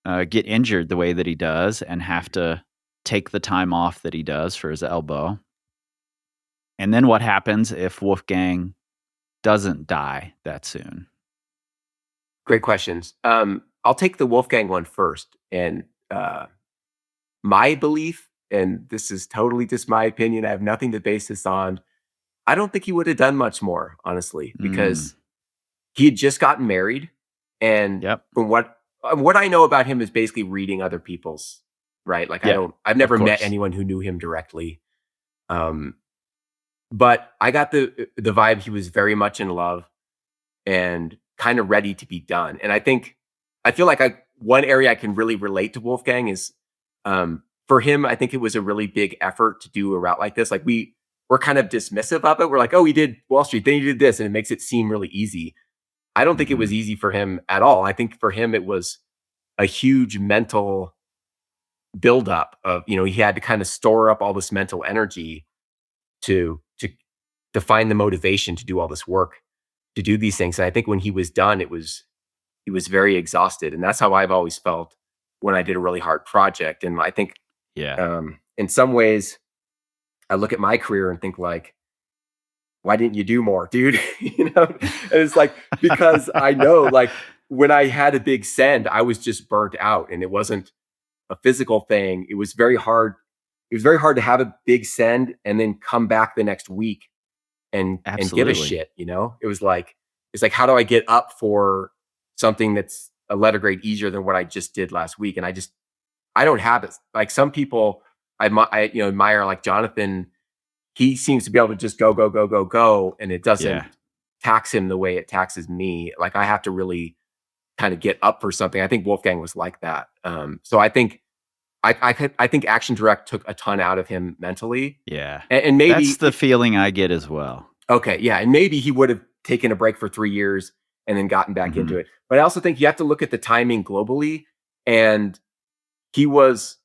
get injured the way that he does and have to take the time off that he does for his elbow? And then what happens if Wolfgang doesn't die that soon? Great questions. I'll take the Wolfgang one first. And my belief, and this is totally just my opinion, I have nothing to base this on. I don't think he would have done much more, honestly, because he had just gotten married. And from what I know about him is basically reading other people's, right? Like I've never met anyone who knew him directly. But I got the vibe he was very much in love and kind of ready to be done. And I feel like one area I can really relate to Wolfgang is for him, I think it was a really big effort to do a route like this. Like we're kind of dismissive of it. We're like, oh, he did Wall Street, then he did this, and it makes it seem really easy. I don't think it was easy for him at all. I think for him, it was a huge mental buildup of, he had to kind of store up all this mental energy to find the motivation to do all this work, to do these things. And I think when he was done, he was very exhausted. And that's how I've always felt when I did a really hard project. And I think, in some ways, I look at my career and think like, why didn't you do more, dude? And it's like, because I know like when I had a big send, I was just burnt out, and it wasn't a physical thing. It was very hard. It was very hard to have a big send and then come back the next week and give a shit. It was like, how do I get up for something that's a letter grade easier than what I just did last week? And I don't have it. Like some people I admire, like Jonathan. He seems to be able to just go, go, go, go, go. And it doesn't tax him the way it taxes me. Like I have to really kind of get up for something. I think Wolfgang was like that. So I think Action Direct took a ton out of him mentally. Yeah. And maybe that's the feeling I get as well. Okay. Yeah. And maybe he would have taken a break for 3 years and then gotten back into it. But I also think you have to look at the timing globally. And he was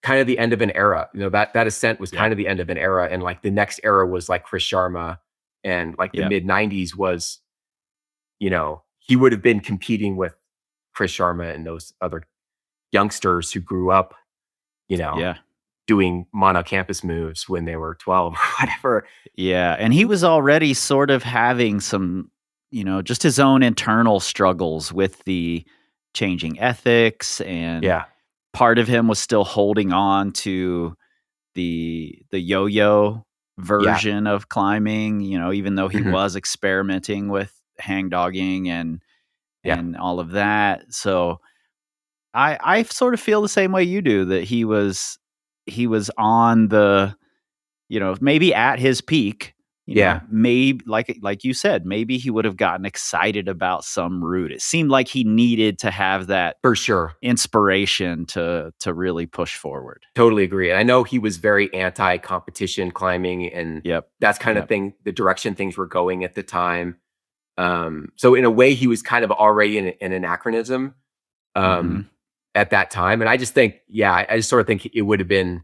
kind of the end of an era. That ascent was kind of the end of an era. And like the next era was like Chris Sharma, and like the mid 90s was, he would have been competing with Chris Sharma and those other youngsters who grew up, doing mono-campus moves when they were 12 or whatever. Yeah. And he was already sort of having some, just his own internal struggles with the changing ethics, and part of him was still holding on to the yo-yo version of climbing, even though he was experimenting with hangdogging and all of that. So I sort of feel the same way you do, that he was on the, maybe at his peak. Maybe like you said, maybe he would have gotten excited about some route. It seemed like he needed to have that for sure inspiration to really push forward. Totally agree. And I know he was very anti-competition climbing, and that's kind of thing, the direction things were going at the time. So in a way, he was kind of already in an anachronism at that time. And I just think, I just sort of think it would have been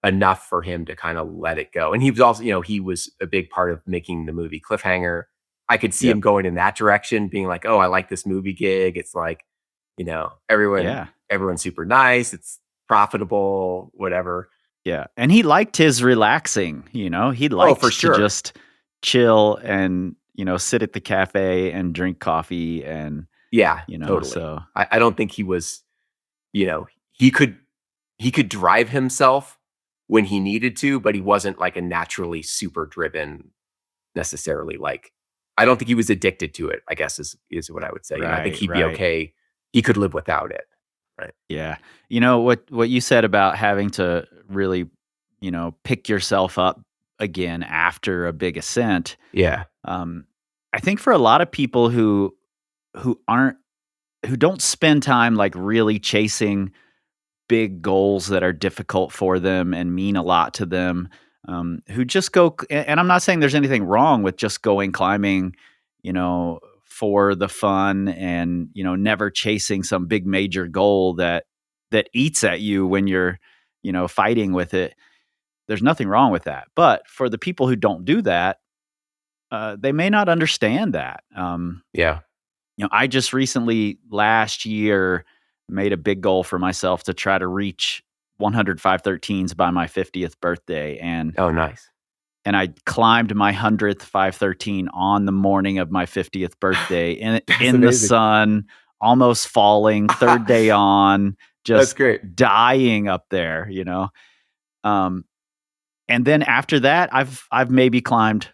enough for him to kind of let it go. And he was also, he was a big part of making the movie Cliffhanger. I could see him going in that direction, being like, oh, I like this movie gig. It's like, everyone's super nice. It's profitable, whatever. Yeah. And he liked his relaxing, he liked for to sure. just chill and, sit at the cafe and drink coffee and, Yeah, totally. so. I don't think he was, he could drive himself when he needed to, but he wasn't like a naturally super driven necessarily. Like, I don't think he was addicted to it, I guess is what I would say. I think he'd be okay. He could live without it. Right. Yeah. What you said about having to really, pick yourself up again after a big ascent. Yeah. I think for a lot of people who don't spend time like really chasing big goals that are difficult for them and mean a lot to them, who just go, and I'm not saying there's anything wrong with just going climbing, for the fun and, never chasing some big major goal that eats at you when you're, fighting with it. There's nothing wrong with that. But for the people who don't do that, they may not understand that. Yeah. I just recently last year made a big goal for myself to try to reach 100 513s by my 50th birthday. And Oh, nice. and I climbed my 100th 513 on the morning of my 50th birthday in the sun, almost falling, third day on, That's just great. dying up there, and then after that, I've maybe climbed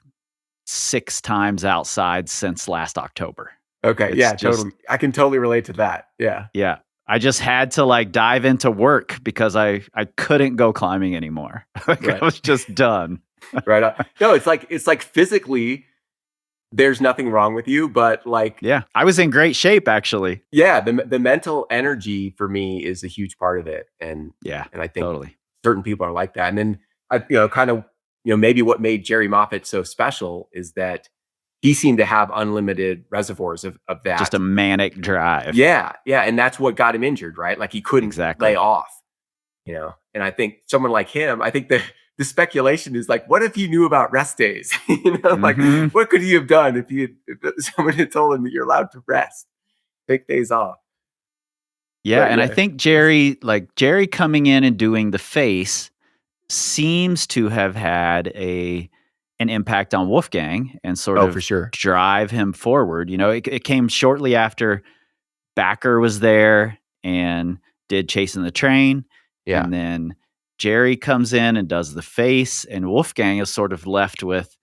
6 times outside since last October. Okay. It's Yeah, just, totally. I can totally relate to that. Yeah. yeah. I just had to like dive into work because I couldn't go climbing anymore. Right. I was just done. Right on. No, it's like physically there's nothing wrong with you, but like, Yeah, I was in great shape actually. yeah, the mental energy for me is a huge part of it. And I think totally. certain people are like that. And then kind of, maybe what made Jerry Moffat so special is that he seemed to have unlimited reservoirs of that. Just a manic drive. Yeah. Yeah. And that's what got him injured, right? Like he couldn't lay off, and I think someone like him, I think the speculation is like, what if he knew about rest days? Like what could he have done if someone had told him that you're allowed to rest, take days off? Yeah. And I think Jerry coming in and doing the face seems to have had an impact on Wolfgang and sort of for sure. drive him forward. It came shortly after Backer was there and did Chasing the Train. Yeah. And then Jerry comes in and does the face, and Wolfgang is sort of left with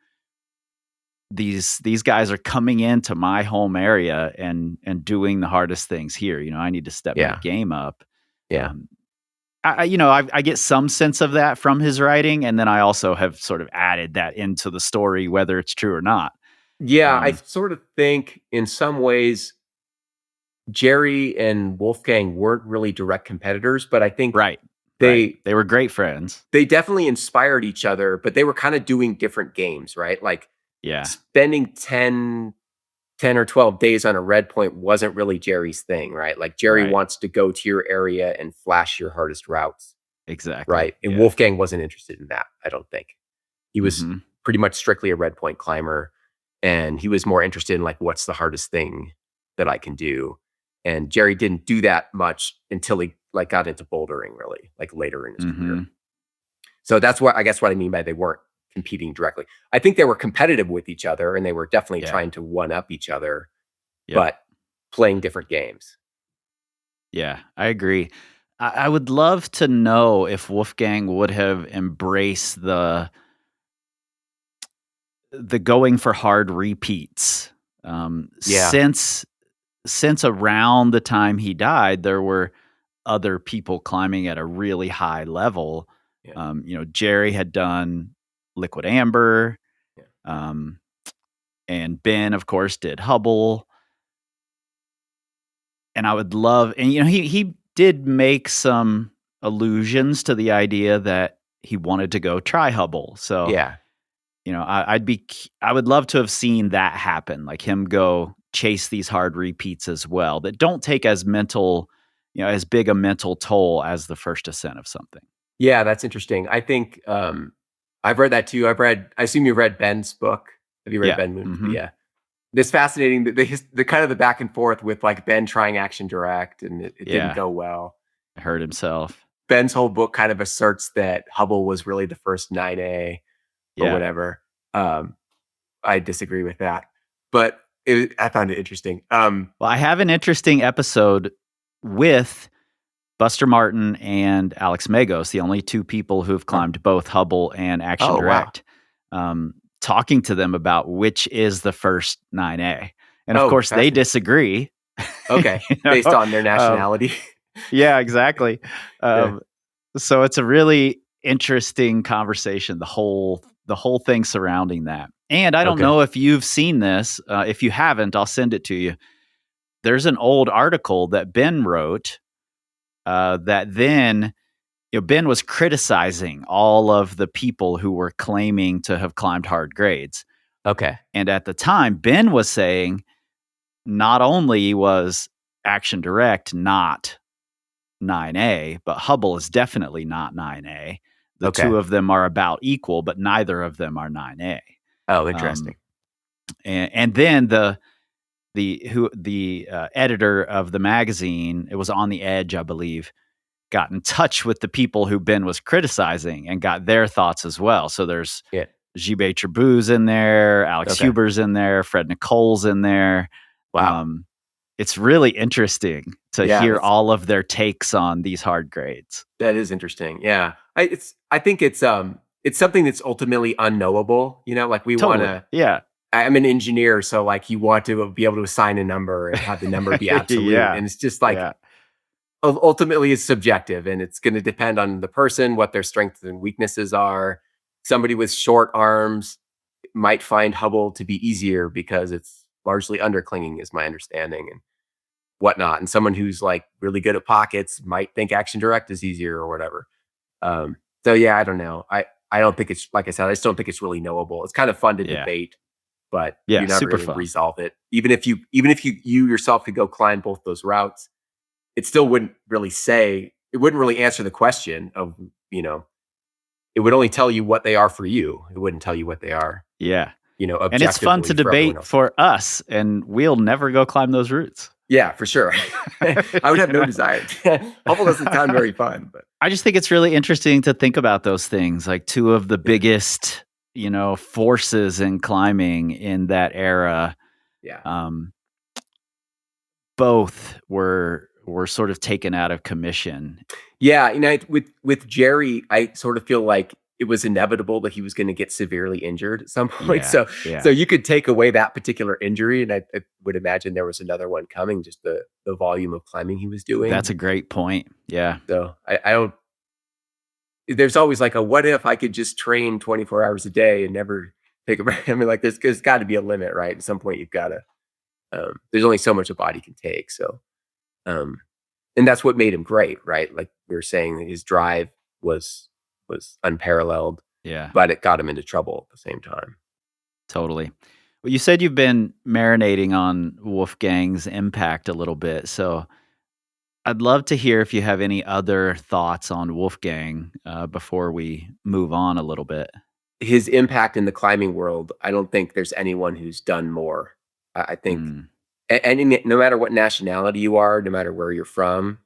these guys are coming into my home area and doing the hardest things here. I need to step my game up. Yeah. I get some sense of that from his writing, and then I also have sort of added that into the story, whether it's true or not. Yeah, I sort of think in some ways Jerry and Wolfgang weren't really direct competitors, but I think they were great friends. They definitely inspired each other, but they were kind of doing different games, right? Like spending 10 or 12 days on a red point wasn't really Jerry's thing, right? Like Jerry wants to go to your area and flash your hardest routes. Exactly. Right. And Wolfgang wasn't interested in that, I don't think. He was pretty much strictly a red point climber. And he was more interested in like, what's the hardest thing that I can do? And Jerry didn't do that much until he like got into bouldering really, like later in his career. So that's what I mean by they weren't competing directly. I think they were competitive with each other and they were definitely trying to one up each other, but playing different games. Yeah, I agree. I would love to know if Wolfgang would have embraced the going for hard repeats. Since around the time he died, there were other people climbing at a really high level. Jerry had done Liquid Amber, and Ben, of course, did Hubble. And I would love, and he did make some allusions to the idea that he wanted to go try Hubble. So I would love to have seen that happen, like him go chase these hard repeats as well that don't take as as big a mental toll as the first ascent of something. Yeah, that's interesting. I think I've read that too. I assume you read Ben's book. Have you read Ben Moon? Yeah. This fascinating the kind of the back and forth with like Ben trying action direct and it didn't go well. Hurt himself. Ben's whole book kind of asserts that Hubble was really the first 9A or whatever. I disagree with that, but I found it interesting. Well, I have an interesting episode with Buster Martin and Alex Magos, the only two people who've climbed both Hubble and Action Direct, talking to them about which is the first 9A. And of course, they disagree. Okay, based on their nationality. Yeah, exactly. So it's a really interesting conversation, the whole thing surrounding that. And I don't know if you've seen this. If you haven't, I'll send it to you. There's an old article that Ben wrote that then Ben was criticizing all of the people who were claiming to have climbed hard grades. Okay. And at the time, Ben was saying not only was Action Direct not 9A, but Hubble is definitely not 9A. The two of them are about equal, but neither of them are 9A. Oh, interesting. And then the editor of the magazine, it was On the Edge, I believe, got in touch with the people who Ben was criticizing and got their thoughts as well. So there's Gilbert Tribou's in there, Alex Huber's in there, Fred Nicole's in there. Wow. It's really interesting to hear all of their takes on these hard grades. That is interesting. Yeah. I think it's something that's ultimately unknowable. Like we want to. Yeah. I'm an engineer, so like you want to be able to assign a number and have the number be absolute. And it's just like ultimately it's subjective, and it's going to depend on the person, what their strengths and weaknesses are. Somebody with short arms might find Hubble to be easier because it's largely underclinging, is my understanding, and whatnot. And someone who's like really good at pockets might think Action Direct is easier or whatever. So yeah, I don't know. I don't think it's, like I said, I just don't think it's really knowable. It's kind of fun to debate, but you're not really going to resolve it. Even if you yourself could go climb both those routes, it still wouldn't really answer the question of, it would only tell you what they are for you. It wouldn't tell you what they are. Yeah. Objectively. And it's fun to debate for us, and we'll never go climb those routes. Yeah, for sure. I would have no desire. Hubble doesn't sound very fun, but I just think it's really interesting to think about those things, like two of the biggest, forces in climbing in that era. Yeah. Both were sort of taken out of commission. Yeah, with Jerry, I sort of feel like it was inevitable that he was going to get severely injured at some point. So you could take away that particular injury, and I would imagine there was another one coming, just the volume of climbing he was doing. That's a great point. Yeah. So I don't, there's always like a, what if I could just train 24 hours a day and never take a break? I mean, like there's got to be a limit, right? At some point you've got to, there's only so much a body can take. So, and that's what made him great, right? Like we were saying, his drive was unparalleled. Yeah. But it got him into trouble at the same time. Totally. Well, you said you've been marinating on Wolfgang's impact a little bit. So I'd love to hear if you have any other thoughts on Wolfgang before we move on a little bit. His impact in the climbing world, I don't think there's anyone who's done more. I think no matter what nationality you are, no matter where you're from,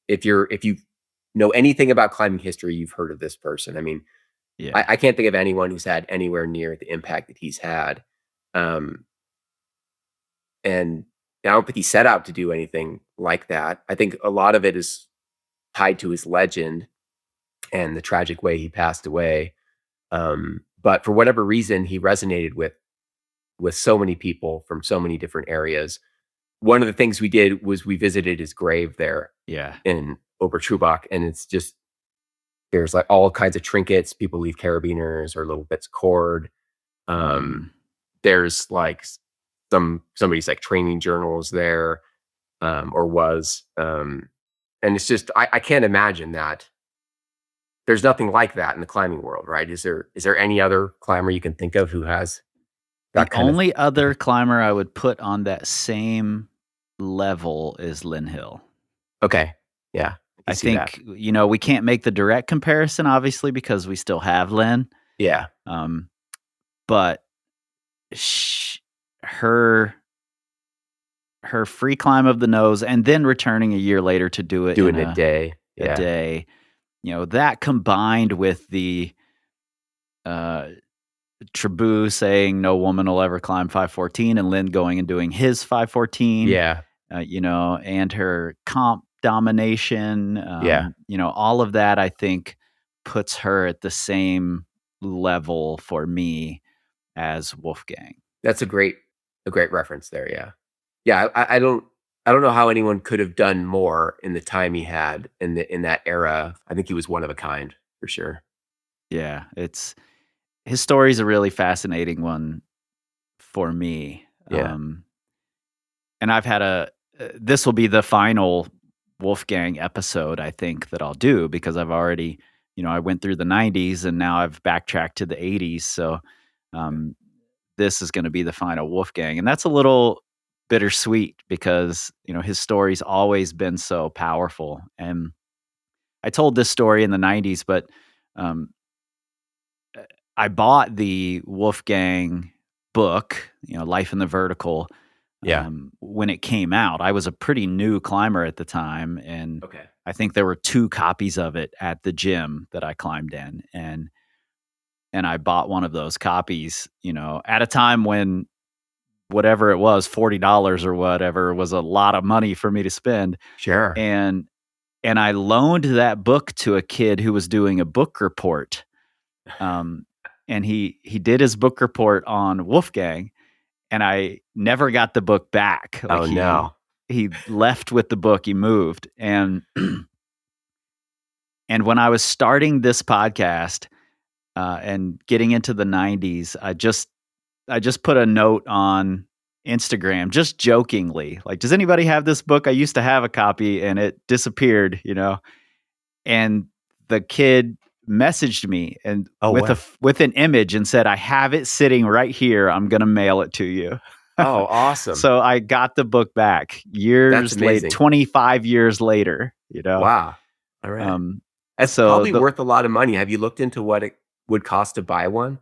if you know anything about climbing history, you've heard of this person. I mean, I can't think of anyone who's had anywhere near the impact that he's had. And I don't think he set out to do anything like that. I think a lot of it is tied to his legend and the tragic way he passed away. But for whatever reason, he resonated with so many people from so many different areas. One of the things we did was we visited his grave there in Obertrubach, and it's just, there's like all kinds of trinkets. People leave carabiners or little bits of cord. There's like somebody's like training journals there, or was. And it's just, I can't imagine that. There's nothing like that in the climbing world, right? Is there any other climber you can think of who has that the only other climber I would put on that same level is Lynn Hill. Okay. Yeah. I think, we can't make the direct comparison, obviously, because we still have Lynn. Yeah. But her free climb of the nose and then returning a year later to do it Doing in a day. a Yeah. day, that combined with the uh, Tribou saying no woman will ever climb 514 and Lynn going and doing his 514, Yeah. and her comp domination, Yeah. all of that, I think, puts her at the same level for me as Wolfgang. That's a great reference there. Yeah. Yeah. I don't know how anyone could have done more in the time he had in that era. I think he was one of a kind for sure. Yeah, his story is a really fascinating one for me. Yeah. And I've had this will be the final Wolfgang episode, I think, that I'll do because I've already, I went through the 90s and now I've backtracked to the 80s. So um, this is going to be the final Wolfgang. And that's a little bittersweet because, his story's always been so powerful. And I told this story in the 90s, but um, I bought the Wolfgang book, Life in the Vertical, Yeah. when it came out. I was a pretty new climber at the time, and Okay. I think there were 2 copies of it at the gym that I climbed in, and I bought one of those copies, at a time when whatever it was, $40 or whatever, was a lot of money for me to spend, Sure. and I loaned that book to a kid who was doing a book report. And he did his book report on Wolfgang, and I never got the book back. Like Oh no. he left with the book, he moved. And and when I was starting this podcast and getting into the 90s, I just put a note on Instagram, just jokingly, like, does anybody have this book? I used to have a copy and it disappeared, and the kid messaged me and Oh, wow. with an image and said, I have it sitting right here. I'm going to mail it to you. Oh, awesome. So I got the book back That's years late, amazing. 25 years later, Wow. All right. Um, That's so probably worth a lot of money. Have you looked into what it would cost to buy one?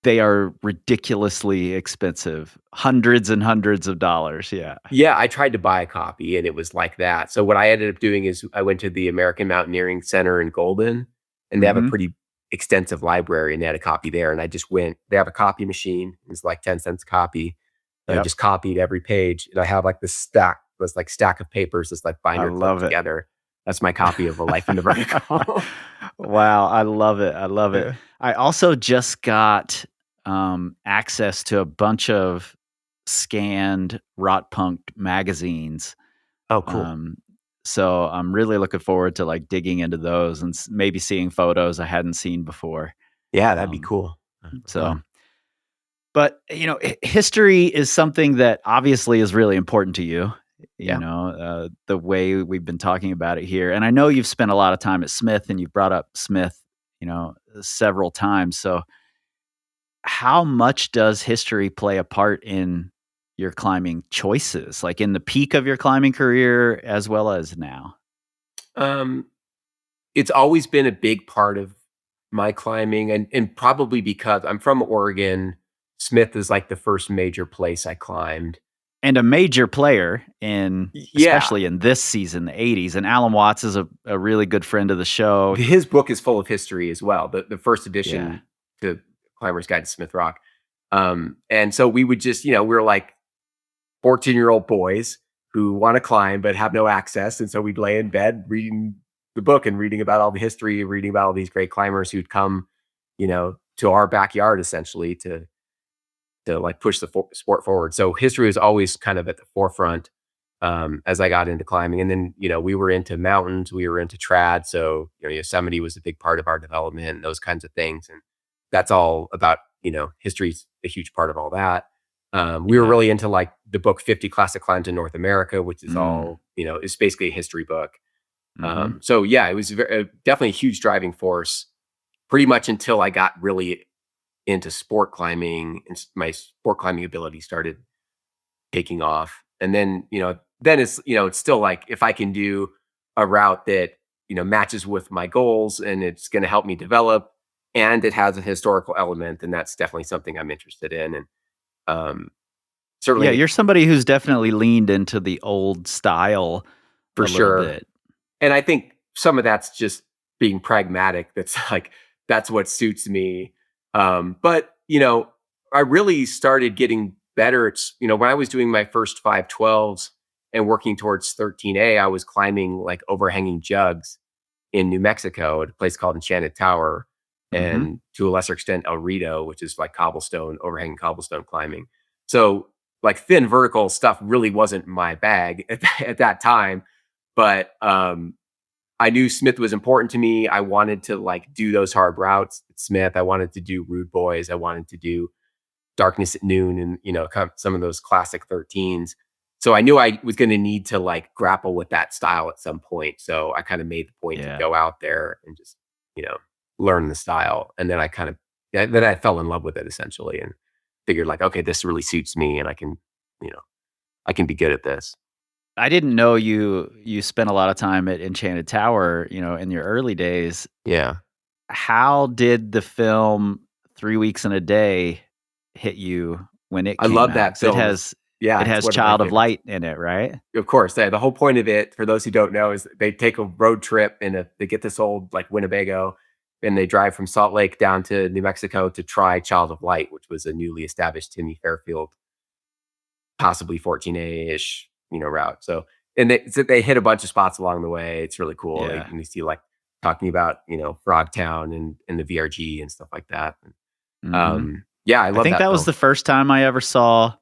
they are ridiculously expensive, hundreds and hundreds of dollars. Yeah. Yeah, I tried to buy a copy and it was like that. So what I ended up doing is I went to the American Mountaineering Center in Golden, and they have a Hmm. pretty extensive library, and they had a copy there. And I just went, they have a copy machine. It's like 10 cents a copy. And I Yep. just copied every page. And I have like this stack of papers, this like I binder love clipped it. together. That's my copy of A Life in the Vertical. Wow. I love it. I love it. Yeah. I also just got access to a bunch of scanned Rot Punked magazines. Oh, cool. So I'm really looking forward to like digging into those and maybe seeing photos I hadn't seen before. Yeah, that'd be Um, cool. so, Fun. but history is something that obviously is really important to you. Yeah. The way we've been talking about it here, and I know you've spent a lot of time at Smith, and you've brought up Smith, several times. So, how much does history play a part in your climbing choices, like in the peak of your climbing career as well as now? Um, it's always been a big part of my climbing, and probably because I'm from Oregon, Smith is like the first major place I climbed. And a major player in, Yeah, especially in this season, the 80s. And Alan Watts is a really good friend of the show. his book is full of history as well. The first Yeah. edition to Climber's Guide to Smith Rock. And so we would just, we were like 14-year-old boys who want to climb but have no access. And so we'd lay in bed reading the book and reading about all the history, reading about all these great climbers who'd come, to our backyard essentially to like push the sport forward. So history was always kind of at the forefront as I got into climbing. And then, we were into mountains, we were into trad. So, Yosemite was a big part of our development and those kinds of things. And that's all about, history's a huge part of all that. We were Yeah. really into like the book 50 Classic Climbs in North America, which is Mm. all, it's basically a history book. Mhm. So yeah, it was definitely a huge driving force pretty much until I got really into sport climbing and my sport climbing ability started taking off. And then, then it's still like if I can do a route that, matches with my goals and it's going to help me develop and it has a historical element, then that's definitely something I'm interested in. And um, Yeah, certainly you're somebody who's definitely leaned into the old style for a little sure. bit. And I think some of that's just being pragmatic. That's like that's what suits me. But I really started getting better. It's when I was doing my first 512s and working towards 13A, I was climbing like overhanging jugs in New Mexico at a place called Enchanted Tower, Hmm. and to a lesser extent El Rito, which is like cobblestone, overhanging cobblestone climbing. So like thin vertical stuff really wasn't my bag at that time. But I knew Smith was important to me. I wanted to like do those hard routes at Smith. I wanted to do Rude Boys. I wanted to do Darkness at Noon and, kind of some of those classic 13s. So I knew I was going to need to like grapple with that style at some point. So I kind of made the point to Yeah. go out there and just, you know, learn the style. And then then I fell in love with it essentially and figured like, okay, this really suits me and you know, I can be good at this. I didn't know you spent a lot of time at Enchanted Tower, in your early days. Yeah. How did the film 3 Weeks and a Day hit you when it I came love out? that 'Cause it film. has Yeah, it it's has one of my Child of favorites. Light in it, right? Of course, yeah, the whole point of it, for those who don't know, is they take a road trip they get this old like Winnebago, and they drive from Salt Lake down to New Mexico to try Child of Light, which was a newly established Timmy Fairfield, possibly 14A-ish, route. So they hit a bunch of spots along the way. It's really cool. Yeah. And you see like talking about, Frogtown and the VRG and stuff like that. Mhm. Yeah, I I love think that that was film. the first time I ever saw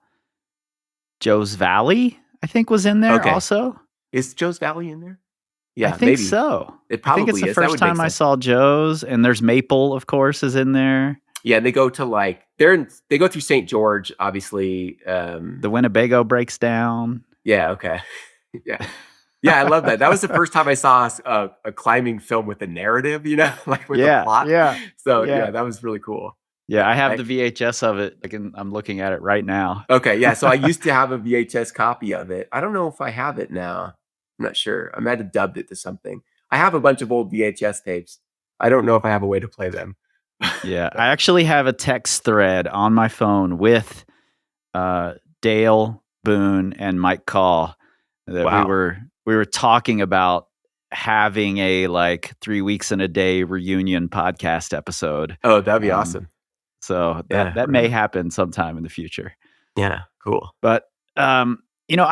Joe's Valley, I think was in there Okay. also. Is Joe's Valley in there? I Yeah, think maybe. so. It I think it's probably the is. That first would make time I sense. saw Joe's, and there's Maple, of course, is in there. Yeah, they go to like they go through St. George, obviously. The Winnebago breaks down. Yeah, okay. Yeah. Yeah, I love that. That was the first time I saw a climbing film with a narrative, like with a Yeah, plot. yeah, So yeah. yeah, that was really cool. Yeah, Yeah. I have the VHS of it. I'm looking at it right now. Okay, yeah. So I used to have a VHS copy of it. I don't know if I have it now. I'm not sure. I might have dubbed it to something. I have a bunch of old VHS tapes. I don't know if I have a way to play them. Yeah, But I actually have a text thread on my phone with uh, Dale Boone and Mike Call that we wow. were we were talking about having a like 3 weeks and a day reunion podcast episode. Oh, that'd be Um, awesome. so that Yeah, that right may on. happen sometime in the future. Yeah, cool. But I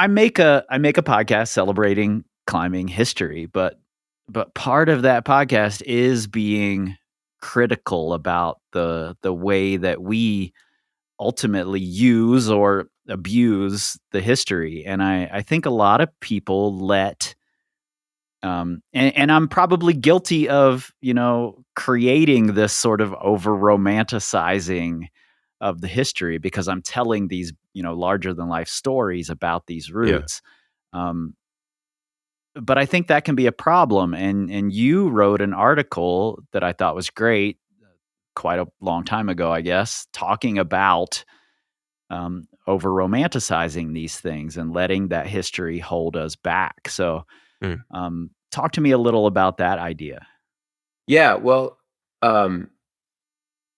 make a podcast celebrating climbing history, but part of that podcast is being critical about the way that we ultimately use or abuse the history. And I think a lot of people and I'm probably guilty of, creating this sort of over romanticizing of the history because I'm telling these, larger than life stories about these Yeah. routes. Um, but I think that can be a problem. And you wrote an article that I thought was great quite a long time ago, I guess, talking about over romanticizing these things and letting that history hold us back. So, Mm. talk to me a little about that idea. Yeah, well, um,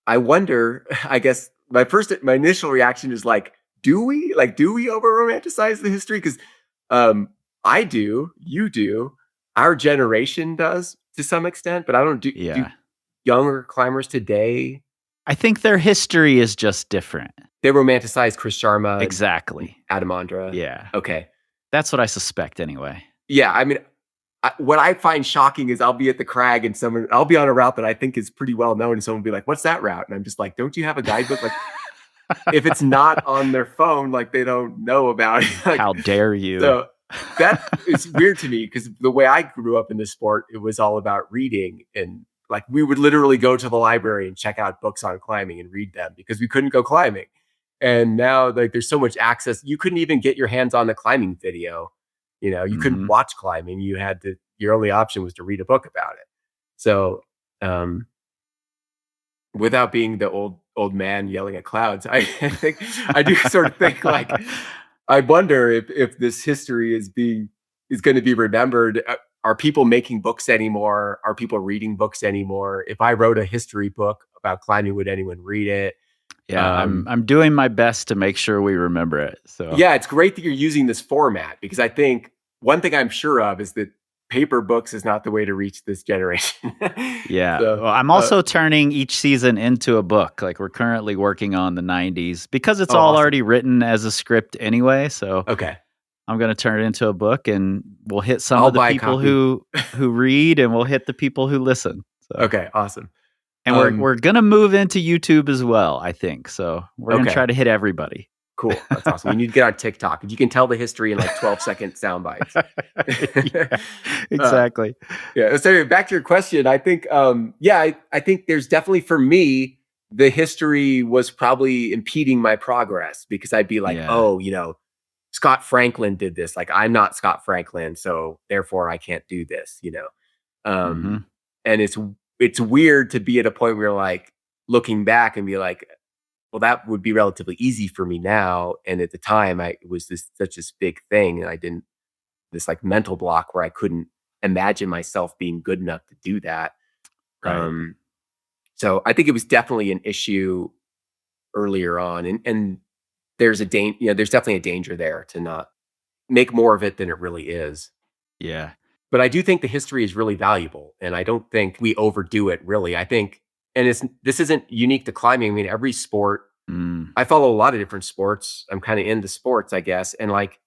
I wonder, I guess my initial reaction is like, do we? Like, do we over romanticize the history? Because I do, you do, our generation does to some extent, but I don't do Yeah. younger climbers today, I think their history is just different. they romanticize Chris Sharma and Exactly. Adamandra. Yeah. Okay. That's what I suspect anyway. Yeah, I mean, what I find shocking is I'll be at the crag and I'll be on a route that I think is pretty well known, and someone will be like, "What's that route?" And I'm just like, "Don't you have a guidebook?" Like, if it's not on their phone, like they don't know about it. Like, How dare you? so that is weird to me because the way I grew up in this sport, it was all about reading and like we would literally go to the library and check out books on climbing and read them because we couldn't go climbing. And now like there's so much access, you couldn't even get your hands on the climbing video. You couldn't Mhm. watch climbing. Your only option was to read a book about it. So um without being the old man yelling at clouds, I think I do sort of think like I wonder if this history is going to be remembered. Are people making books anymore? Are people reading books anymore? If I wrote a history book about climbing, would anyone read it? Yeah, I'm doing my best to make sure we remember it. So Yeah, it's great that you're using this format because I think one thing I'm sure of is that paper books is not the way to reach this generation. yeah. So, Well, I'm also turning each season into a book. Like we're currently working on the 90s because it's oh, all awesome. already written as a script anyway. So Okay, I'm going to turn it into a book, and we'll hit some I'll of the buy a people copy. who read, and we'll hit the people who listen. So, Okay, awesome. and we're going to move into YouTube as well, I think. So we're going to try Okay, to hit everybody. cool. That's awesome. You need to get on TikTok. You can tell the history in like 12-second sound bites. Yeah, uh, exactly. Yeah. So back to your question, I think, yeah, I think there's definitely for me, the history was probably impeding my progress because I'd be like, Yeah. oh, Scott Franklin did this. Like, I'm not Scott Franklin, so therefore I can't do this. Hmm. And it's weird to be at a point where like looking back and be like, well, that would be relatively easy for me now. And at the time, it was such this big thing, and I didn't this like mental block where I couldn't imagine myself being good enough to do that. Right. Um, so I think it was definitely an issue earlier on, and there's definitely a danger there to not make more of it than it really is. Yeah. But I do think the history is really valuable, and I don't think we overdo it. Really, I think, and this isn't unique to climbing. I mean, every sport. Mm. I follow a lot of different sports. I'm kind of into sports, I guess, and like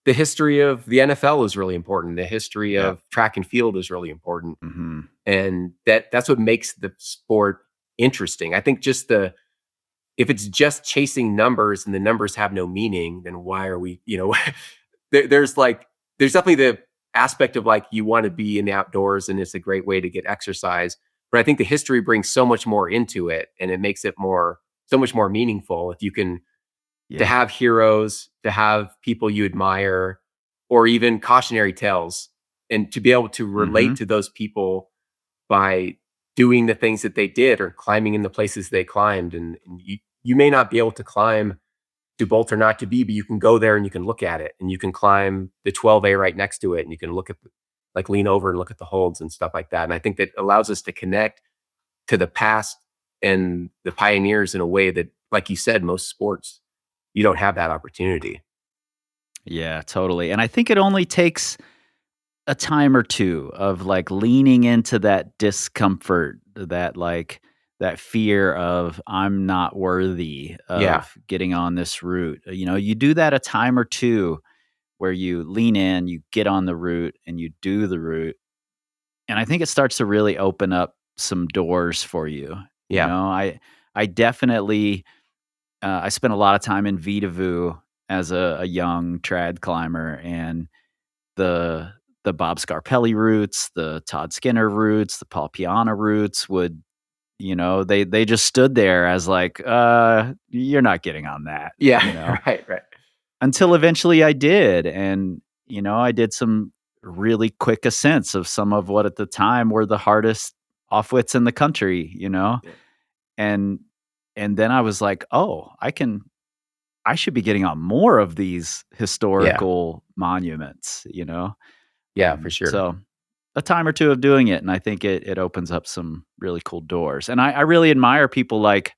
the history of the NFL is really important. The history Yeah. of track and field is really important. Hmm. And that's what makes the sport interesting. I think just the if it's just chasing numbers and the numbers have no meaning, then why are we, there's like there's definitely the aspect of like you want to be in the outdoors and it's a great way to get exercise. But I think the history brings so much more into it and it makes it so much more meaningful if you can to Yeah. have heroes, to have people you admire, or even cautionary tales, and to be able to Hmm. relate to those people by doing the things that they did or climbing in the places they climbed. And you may not be able to climb to Bolt or not to be, but you can go there and you can look at it and you can climb the 12A right next to it and you can like lean over and look at the holds and stuff like that. And I think that allows us to connect to the past and the pioneers in a way that, like you said, most sports, you don't have that opportunity. Yeah, totally. And I think it only takes a time or two of like leaning into that discomfort, that fear of I'm not worthy Yeah. of getting on this route. You do that a time or two where you lean in, you get on the route and you do the route. And I think it starts to really open up some doors for you. Yeah. I definitely I spent a lot of time in Vitavu as a young trad climber, and the the Bob Scarpelli routes, the Todd Skinner routes, the Paul Piana routes they just stood there as like, you're not getting on that, Yeah. Right. Right. until eventually I did. And, I did some really quick ascents of some of what at the time were the hardest offwits in the country. Yeah. And and then I was like, oh, I should be getting on more of these Yeah. historical monuments. Yeah, for sure. So a time or two of doing it, and I think it opens up some really cool doors. And I really admire people like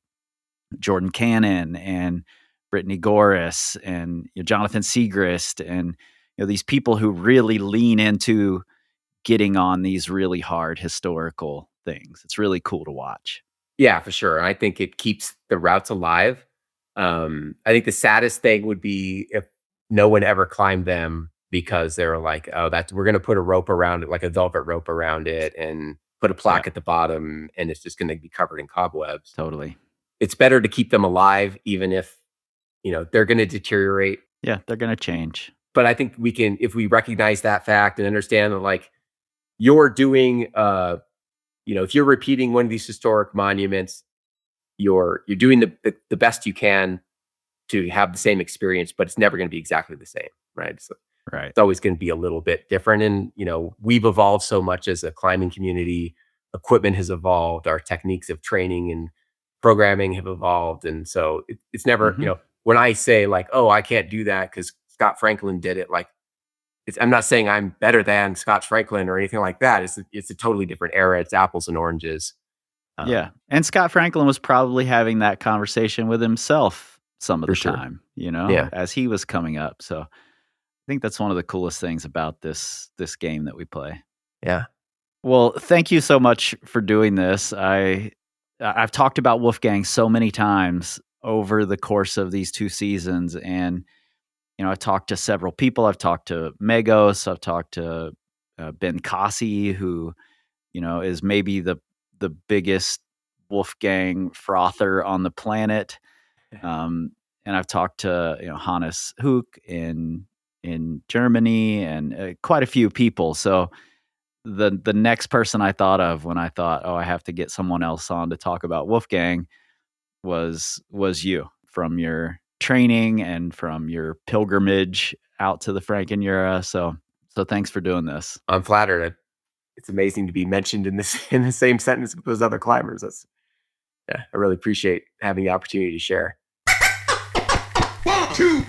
Jordan Cannon and Brittany Goris and Jonathan Segrist and these people who really lean into getting on these really hard historical things. It's really cool to watch. Yeah, for sure. I think it keeps the routes alive. I think the saddest thing would be if no one ever climbed them because they were like, "Oh, that's we're gonna put a rope around it, like a velvet rope around it, and put a Yeah, plaque at the bottom, and it's just gonna be covered in cobwebs." totally. It's better to keep them alive, even if they're gonna deteriorate. Yeah, they're gonna change. But I think we can, if we recognize that fact and understand that, like you're doing, if you're repeating one of these historic monuments, you're doing the best you can to have the same experience, but it's never going to be exactly the same, right? So Right. it's always going to be a little bit different. And we've evolved so much as a climbing community. Equipment has evolved. Our techniques of training and programming have evolved, and so it's never, Mhm. when I say like, oh, I can't do that because Scott Franklin did it, like I'm not saying I'm better than Scott Franklin or anything like that. It's a totally different era. It's apples and oranges. Yeah. And Scott Franklin was probably having that conversation with himself some of the time, as he was coming up. So I think that's one of the coolest things about this game that we play. Yeah. Well, thank you so much for doing this. I've talked about Wolfgang so many times over the course of these 2 seasons, and I've talked to several people. I've talked to Megos. I've talked to Ben Kasi, who is maybe the biggest Wolfgang frother on the planet. And I've talked to Hannes Hook in Germany, and quite a few people. So the next person I thought of when I thought, I have to get someone else on to talk about Wolfgang was you, from your training and from your pilgrimage out to the Frankenjura. So thanks for doing this. I'm flattered. It's amazing to be mentioned in the same sentence with those other climbers. I really appreciate having the opportunity to share. 1, 2.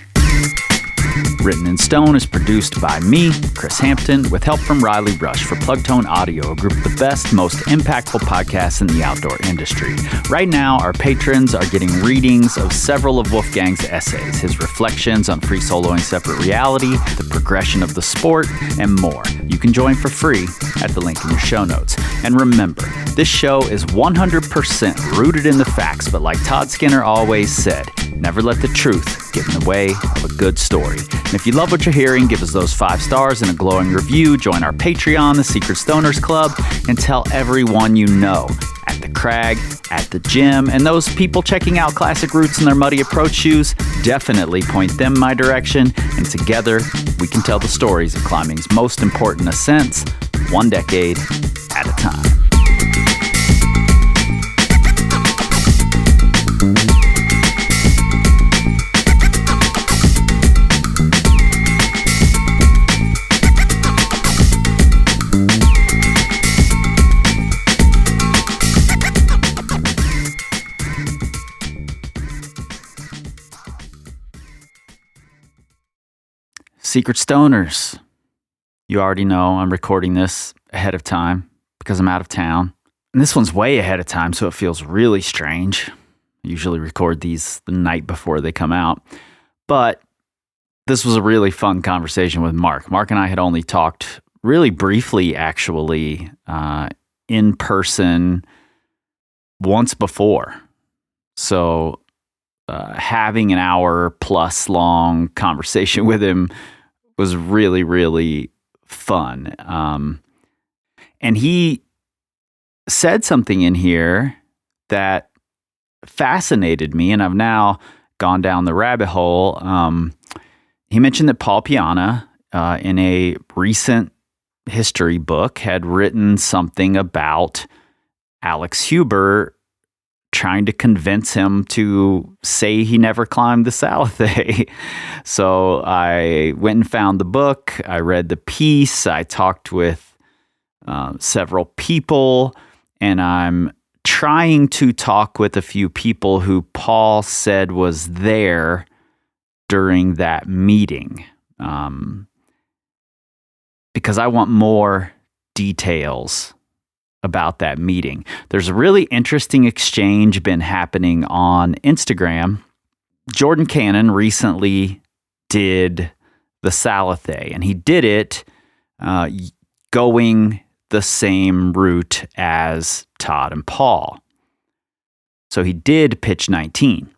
Written in Stone is produced by me, Chris Hampton, with help from Riley Rush for Plugtone Audio, a group of the best, most impactful podcasts in the outdoor industry. Right now, our patrons are getting readings of several of Wolfgang's essays, his reflections on free soloing separate reality, the progression of the sport, and more. You can join for free at the link in your show notes. And remember, this show is 100% rooted in the facts, but like Todd Skinner always said, never let the truth get in the way of a good story. And if you love what you're hearing, give us those 5 stars and a glowing review, join our Patreon, the Secret Stoners Club, and tell everyone you know at the crag, at the gym, and those people checking out classic routes in their muddy approach shoes, definitely point them my direction, and together we can tell the stories of climbing's most important ascents, 1 decade at a time. Secret Stoners, you already know I'm recording this ahead of time because I'm out of town. And this one's way ahead of time, so it feels really strange. I usually record these the night before they come out. But this was a really fun conversation with Mark. Mark and I had only talked really briefly, actually, in person once before. So having an hour plus long conversation with him was really, really fun. And he said something in here that fascinated me, and I've now gone down the rabbit hole. He mentioned that Paul Piana, in a recent history book, had written something about Alex Huber trying to convince him to say he never climbed the Salathé. So I went and found the book. I read the piece. I talked with several people, and I'm trying to talk with a few people who Paul said was there during that meeting, because I want more details about that meeting. There's a really interesting exchange been happening on Instagram. Jordan Cannon recently did the Salathé, and he did it going the same route as Todd and Paul. So he did pitch 19.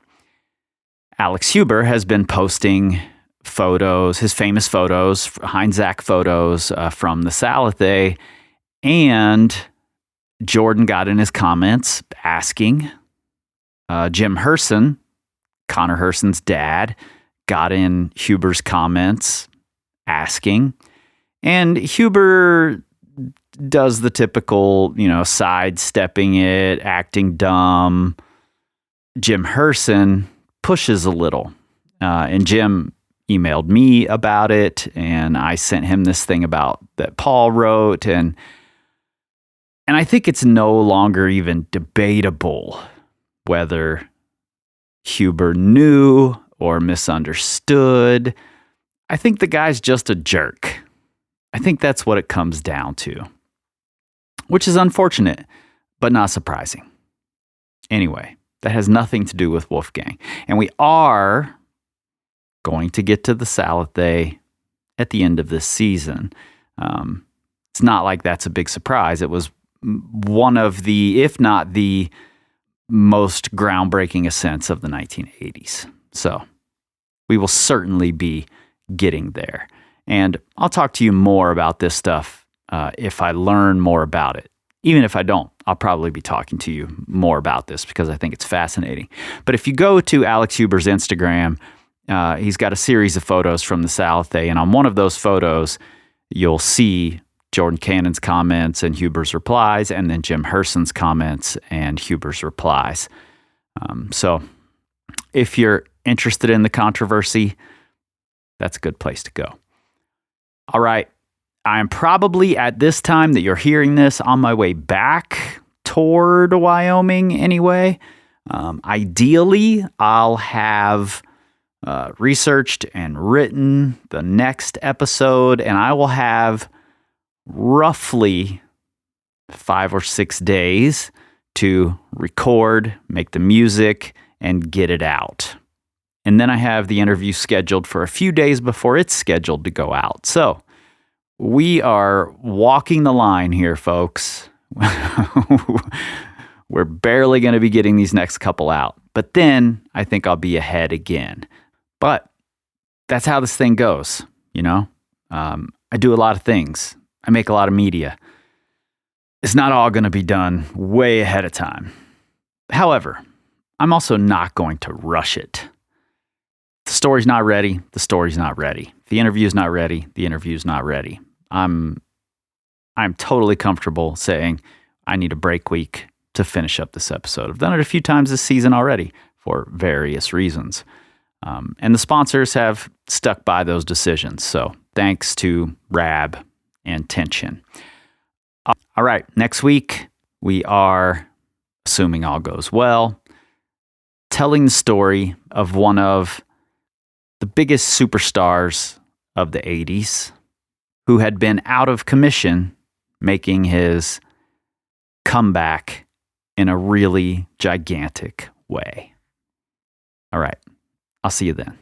Alex Huber has been posting photos, his famous photos, Heinzach photos from the Salathé, and Jordan got in his comments asking. Jim Herson, Connor Herson's dad, got in Huber's comments asking. And Huber does the typical, sidestepping it, acting dumb. Jim Herson pushes a little. And Jim emailed me about it, and I sent him this thing about that Paul wrote, and I think it's no longer even debatable whether Huber knew or misunderstood. I think the guy's just a jerk. I think that's what it comes down to, which is unfortunate, but not surprising. Anyway, that has nothing to do with Wolfgang. And we are going to get to the Salathe at the end of this season. It's not like that's a big surprise. It was one of the, if not the most groundbreaking ascents of the 1980s. So we will certainly be getting there. And I'll talk to you more about this stuff if I learn more about it. Even if I don't, I'll probably be talking to you more about this because I think it's fascinating. But if you go to Alex Huber's Instagram, he's got a series of photos from the Salathe. And on one of those photos, you'll see Jordan Cannon's comments and Huber's replies, and then Jim Herson's comments and Huber's replies. So if you're interested in the controversy, that's a good place to go. All right. I am probably at this time that you're hearing this on my way back toward Wyoming anyway. Ideally, I'll have researched and written the next episode, and I will have roughly 5 or 6 days to record, make the music, and get it out. And then I have the interview scheduled for a few days before it's scheduled to go out. So we are walking the line here, folks. We're barely going to be getting these next couple out. But then I think I'll be ahead again. But that's how this thing goes, you know? I do a lot of things. I make a lot of media. It's not all going to be done way ahead of time. However, I'm also not going to rush it. The story's not ready. The story's not ready. The interview's not ready. The interview's not ready. I'm totally comfortable saying I need a break week to finish up this episode. I've done it a few times this season already for various reasons. And the sponsors have stuck by those decisions. So thanks to Rab and Tension. All right, next week we are, assuming all goes well, telling the story of one of the biggest superstars of the 80s who had been out of commission, making his comeback in a really gigantic way. All right, I'll see you then.